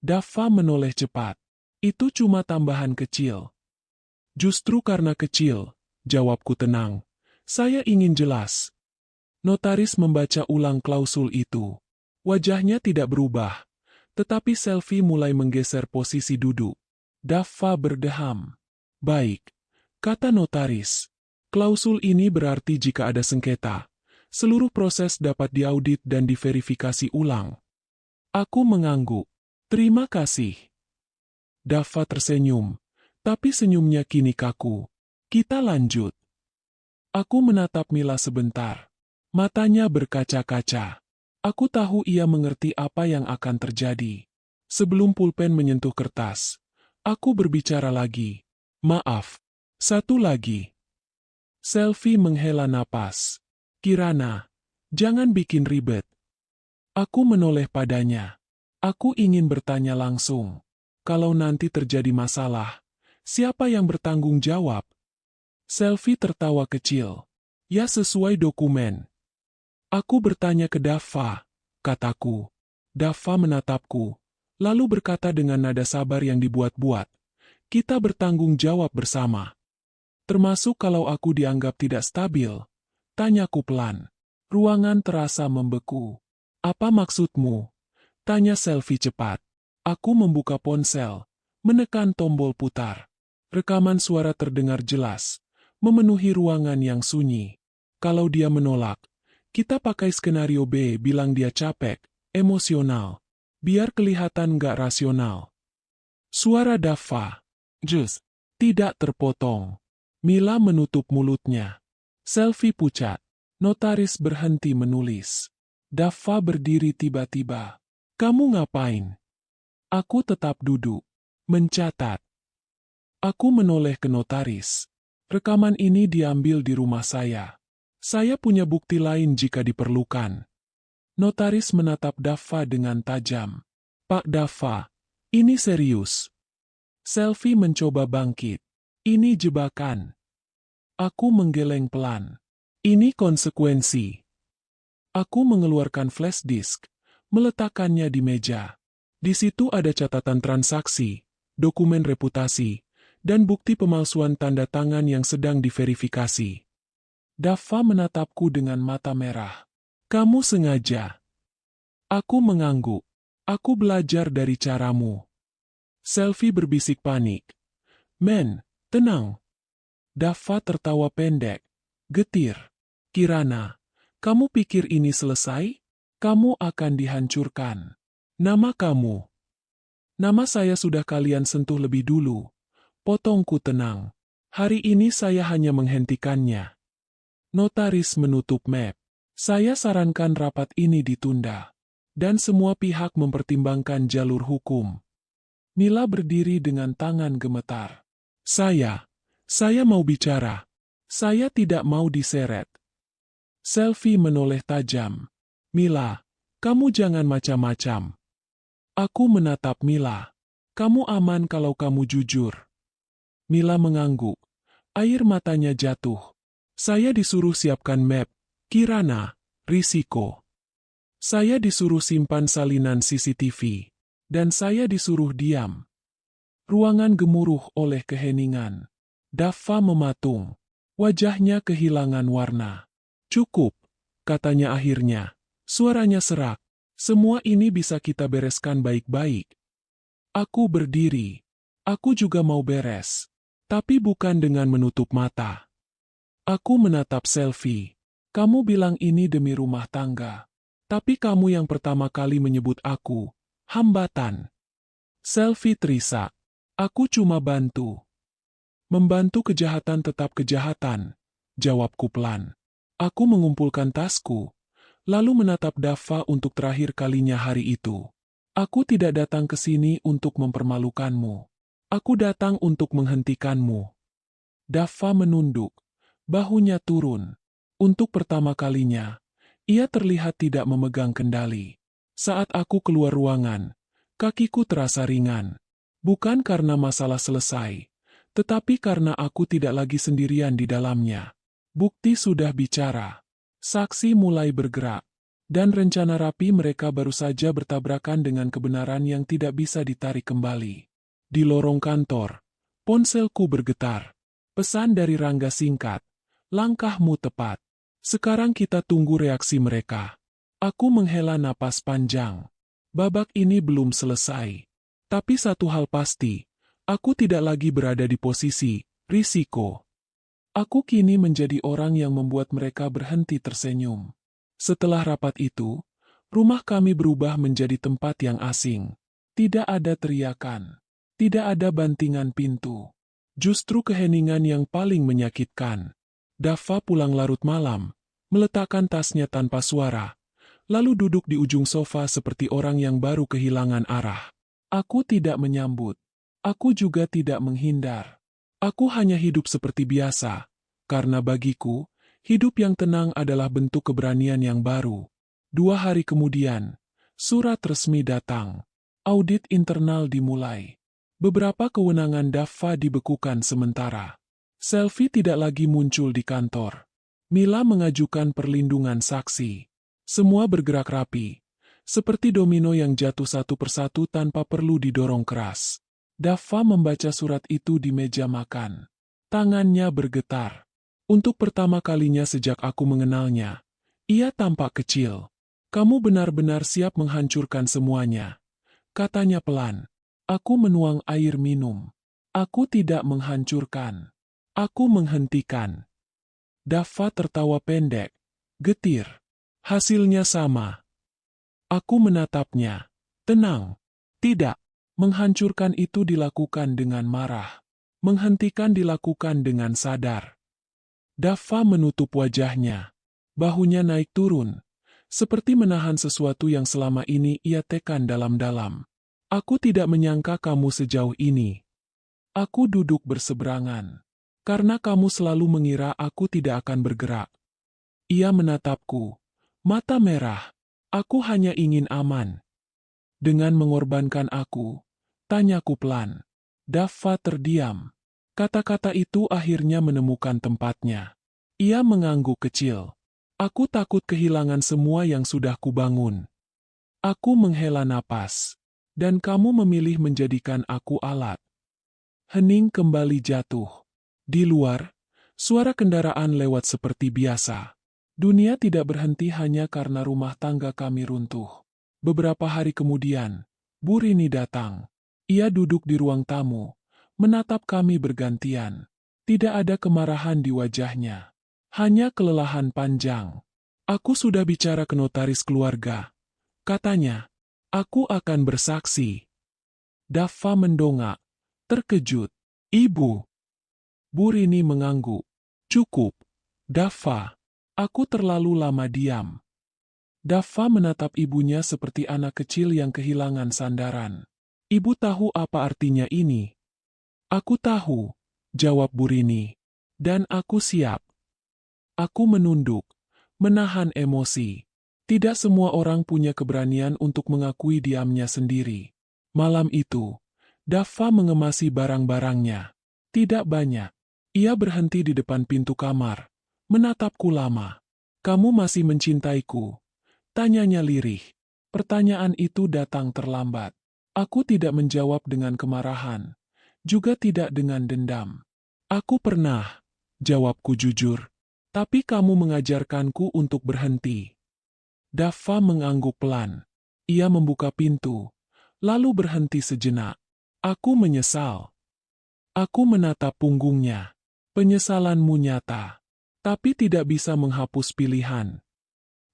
Daffa menoleh cepat. "Itu cuma tambahan kecil." "Justru karena kecil," jawabku tenang. "Saya ingin jelas." Notaris membaca ulang klausul itu. Wajahnya tidak berubah, tetapi Selvi mulai menggeser posisi duduk. Daffa berdeham. "Baik," kata notaris. "Klausul ini berarti jika ada sengketa, seluruh proses dapat diaudit dan diverifikasi ulang." Aku mengangguk. "Terima kasih." Daffa tersenyum, tapi senyumnya kini kaku. "Kita lanjut." Aku menatap Mila sebentar. Matanya berkaca-kaca. Aku tahu ia mengerti apa yang akan terjadi. Sebelum pulpen menyentuh kertas, aku berbicara lagi. "Maaf, satu lagi." Selvi menghela napas. "Kirana, jangan bikin ribet." Aku menoleh padanya. Aku ingin bertanya langsung. Kalau nanti terjadi masalah, siapa yang bertanggung jawab? Selvi tertawa kecil. "Ya sesuai dokumen." Aku bertanya ke Daffa, kataku. Daffa menatapku, lalu berkata dengan nada sabar yang dibuat-buat. "Kita bertanggung jawab bersama. Termasuk kalau aku dianggap tidak stabil." Tanyaku pelan. Ruangan terasa membeku. "Apa maksudmu?" tanya Selvi cepat. Aku membuka ponsel, menekan tombol putar. Rekaman suara terdengar jelas, memenuhi ruangan yang sunyi. Kalau dia menolak, kita pakai skenario B, bilang dia capek, emosional. Biar kelihatan nggak rasional. Suara Daffa. Jus. Tidak terpotong. Mila menutup mulutnya. Selfie pucat. Notaris berhenti menulis. Daffa berdiri tiba-tiba. Kamu ngapain? Aku tetap duduk. Mencatat. Aku menoleh ke notaris. Rekaman ini diambil di rumah saya. Saya punya bukti lain jika diperlukan. Notaris menatap Daffa dengan tajam. Pak Daffa, ini serius. Selfie mencoba bangkit. Ini jebakan. Aku menggeleng pelan. Ini konsekuensi. Aku mengeluarkan flash disk, meletakkannya di meja. Di situ ada catatan transaksi, dokumen reputasi, dan bukti pemalsuan tanda tangan yang sedang diverifikasi. Daffa menatapku dengan mata merah. Kamu sengaja. Aku mengangguk. Aku belajar dari caramu. Selfie berbisik panik. Men, tenang. Daffa tertawa pendek. Getir. Kirana, kamu pikir ini selesai? Kamu akan dihancurkan. Nama kamu. Nama saya sudah kalian sentuh lebih dulu. Potongku tenang. Hari ini saya hanya menghentikannya. Notaris menutup map. Saya sarankan rapat ini ditunda. Dan semua pihak mempertimbangkan jalur hukum. Mila berdiri dengan tangan gemetar. Saya mau bicara. Saya tidak mau diseret. Selfie menoleh tajam. Mila, kamu jangan macam-macam. Aku menatap Mila. Kamu aman kalau kamu jujur. Mila mengangguk. Air matanya jatuh. Saya disuruh siapkan map. Kirana, risiko. Saya disuruh simpan salinan CCTV. Dan saya disuruh diam. Ruangan gemuruh oleh keheningan. Daffa mematung. Wajahnya kehilangan warna. Cukup, katanya akhirnya. Suaranya serak. Semua ini bisa kita bereskan baik-baik. Aku berdiri. Aku juga mau beres. Tapi bukan dengan menutup mata. Aku menatap Selfie. Kamu bilang ini demi rumah tangga. Tapi kamu yang pertama kali menyebut aku. Hambatan. Selfie terisak. Aku cuma bantu. Membantu kejahatan tetap kejahatan. Jawabku pelan. Aku mengumpulkan tasku. Lalu menatap Daffa untuk terakhir kalinya hari itu. Aku tidak datang ke sini untuk mempermalukanmu. Aku datang untuk menghentikanmu. Daffa menunduk. Bahunya turun. Untuk pertama kalinya, ia terlihat tidak memegang kendali. Saat aku keluar ruangan, kakiku terasa ringan. Bukan karena masalah selesai, tetapi karena aku tidak lagi sendirian di dalamnya. Bukti sudah bicara. Saksi mulai bergerak. Dan rencana rapi mereka baru saja bertabrakan dengan kebenaran yang tidak bisa ditarik kembali. Di lorong kantor, ponselku bergetar. Pesan dari Rangga singkat. Langkahmu tepat. Sekarang kita tunggu reaksi mereka. Aku menghela napas panjang. Babak ini belum selesai. Tapi satu hal pasti, aku tidak lagi berada di posisi risiko. Aku kini menjadi orang yang membuat mereka berhenti tersenyum. Setelah rapat itu, rumah kami berubah menjadi tempat yang asing. Tidak ada teriakan. Tidak ada bantingan pintu. Justru keheningan yang paling menyakitkan. Daffa pulang larut malam, meletakkan tasnya tanpa suara, lalu duduk di ujung sofa seperti orang yang baru kehilangan arah. Aku tidak menyambut. Aku juga tidak menghindar. Aku hanya hidup seperti biasa, karena bagiku, hidup yang tenang adalah bentuk keberanian yang baru. 2 hari kemudian, surat resmi datang. Audit internal dimulai. Beberapa kewenangan Daffa dibekukan sementara. Selfie tidak lagi muncul di kantor. Mila mengajukan perlindungan saksi. Semua bergerak rapi, seperti domino yang jatuh satu persatu tanpa perlu didorong keras. Daffa membaca surat itu di meja makan. Tangannya bergetar. Untuk pertama kalinya sejak aku mengenalnya, ia tampak kecil. Kamu benar-benar siap menghancurkan semuanya. Katanya pelan. Aku menuang air minum. Aku tidak menghancurkan. Aku menghentikan. Daffa tertawa pendek. Getir. Hasilnya sama. Aku menatapnya. Tenang. Tidak. Menghancurkan itu dilakukan dengan marah. menghentikan dilakukan dengan sadar. Daffa menutup wajahnya. Bahunya naik turun, seperti menahan sesuatu yang selama ini ia tekan dalam-dalam. Aku tidak menyangka kamu sejauh ini. Aku duduk berseberangan. Karena kamu selalu mengira aku tidak akan bergerak. Ia menatapku. Mata merah. Aku hanya ingin aman. Dengan mengorbankan aku, tanyaku pelan. Daffa terdiam. Kata-kata itu akhirnya menemukan tempatnya. Ia mengangguk kecil. Aku takut kehilangan semua yang sudah kubangun. Aku menghela napas. Dan kamu memilih menjadikan aku alat. Hening kembali jatuh. Di luar, suara kendaraan lewat seperti biasa. Dunia tidak berhenti hanya karena rumah tangga kami runtuh. Beberapa hari kemudian, Bu Rini datang. Ia duduk di ruang tamu, menatap kami bergantian. Tidak ada kemarahan di wajahnya. Hanya kelelahan panjang. Aku sudah bicara ke notaris keluarga. Katanya, aku akan bersaksi. Daffa mendongak, terkejut. Ibu. Bu Rini mengangguk. Cukup. Daffa. Aku terlalu lama diam. Daffa menatap ibunya seperti anak kecil yang kehilangan sandaran. Ibu tahu apa artinya ini? Aku tahu, jawab Bu Rini. Dan aku siap. Aku menunduk, menahan emosi. Tidak semua orang punya keberanian untuk mengakui diamnya sendiri. Malam itu, Daffa mengemasi barang-barangnya. Tidak banyak. Ia berhenti di depan pintu kamar, menatapku lama. Kamu masih mencintaiku? Tanyanya lirih. Pertanyaan itu datang terlambat. Aku tidak menjawab dengan kemarahan, juga tidak dengan dendam. Aku pernah, jawabku jujur. Tapi kamu mengajarkanku untuk berhenti. Daffa mengangguk pelan. Ia membuka pintu, lalu berhenti sejenak. Aku menyesal. Aku menatap punggungnya. Penyesalanmu nyata, tapi tidak bisa menghapus pilihan.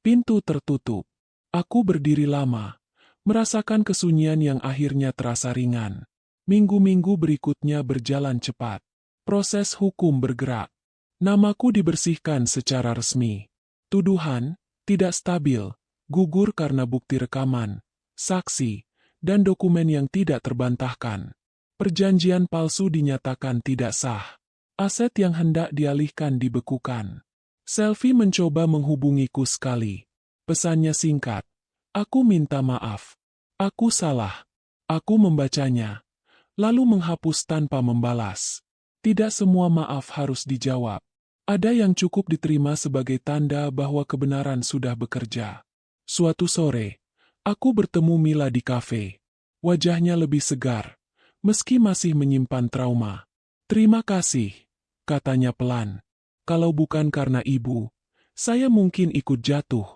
Pintu tertutup. Aku berdiri lama, merasakan kesunyian yang akhirnya terasa ringan. Minggu-minggu berikutnya berjalan cepat. Proses hukum bergerak. Namaku dibersihkan secara resmi. Tuduhan, tidak stabil, gugur karena bukti rekaman, saksi, dan dokumen yang tidak terbantahkan. Perjanjian palsu dinyatakan tidak sah. Aset yang hendak dialihkan dibekukan. Selvi mencoba menghubungiku sekali. Pesannya singkat. Aku minta maaf. Aku salah. Aku membacanya, lalu menghapus tanpa membalas. Tidak semua maaf harus dijawab. Ada yang cukup diterima sebagai tanda bahwa kebenaran sudah bekerja. Suatu sore, aku bertemu Mila di kafe. Wajahnya lebih segar, meski masih menyimpan trauma. Terima kasih, katanya pelan. Kalau bukan karena ibu, saya mungkin ikut jatuh.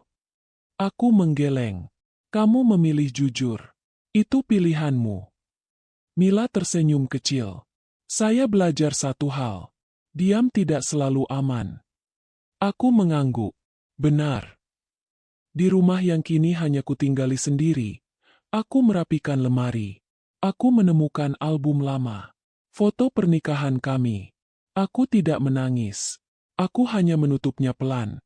Aku menggeleng. Kamu memilih jujur. Itu pilihanmu. Mila tersenyum kecil. Saya belajar satu hal. Diam tidak selalu aman. Aku mengangguk. Benar. Di rumah yang kini hanya kutinggali sendiri, aku merapikan lemari. Aku menemukan album lama. Foto pernikahan kami. Aku tidak menangis. Aku hanya menutupnya pelan,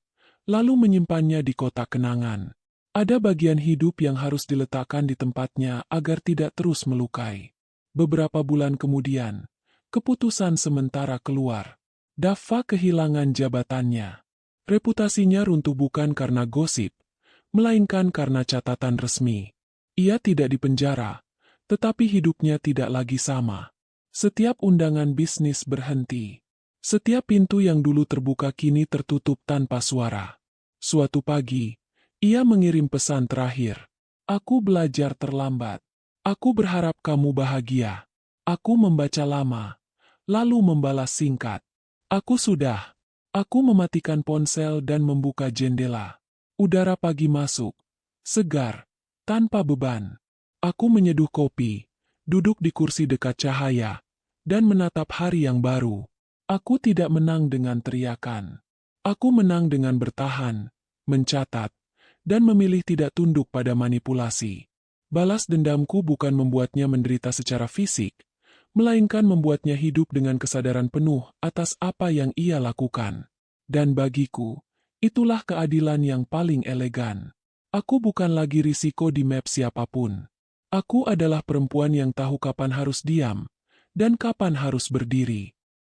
lalu menyimpannya di kotak kenangan. Ada bagian hidup yang harus diletakkan di tempatnya agar tidak terus melukai. Beberapa bulan kemudian, keputusan sementara keluar. Daffa kehilangan jabatannya. Reputasinya runtuh bukan karena gosip, melainkan karena catatan resmi. Ia tidak dipenjara, tetapi hidupnya tidak lagi sama. Setiap undangan bisnis berhenti. Setiap pintu yang dulu terbuka kini tertutup tanpa suara. Suatu pagi, ia mengirim pesan terakhir. Aku belajar terlambat. Aku berharap kamu bahagia. Aku membaca lama, lalu membalas singkat. Aku sudah. Aku mematikan ponsel dan membuka jendela. Udara pagi masuk. Segar, tanpa beban. Aku menyeduh kopi, duduk di kursi dekat cahaya, dan menatap hari yang baru. Aku tidak menang dengan teriakan. Aku menang dengan bertahan, mencatat, dan memilih tidak tunduk pada manipulasi. Balas dendamku bukan membuatnya menderita secara fisik, melainkan membuatnya hidup dengan kesadaran penuh atas apa yang ia lakukan. Dan bagiku, itulah keadilan yang paling elegan. Aku bukan lagi risiko di map siapapun. Aku adalah perempuan yang tahu kapan harus diam, dan kapan harus berdiri.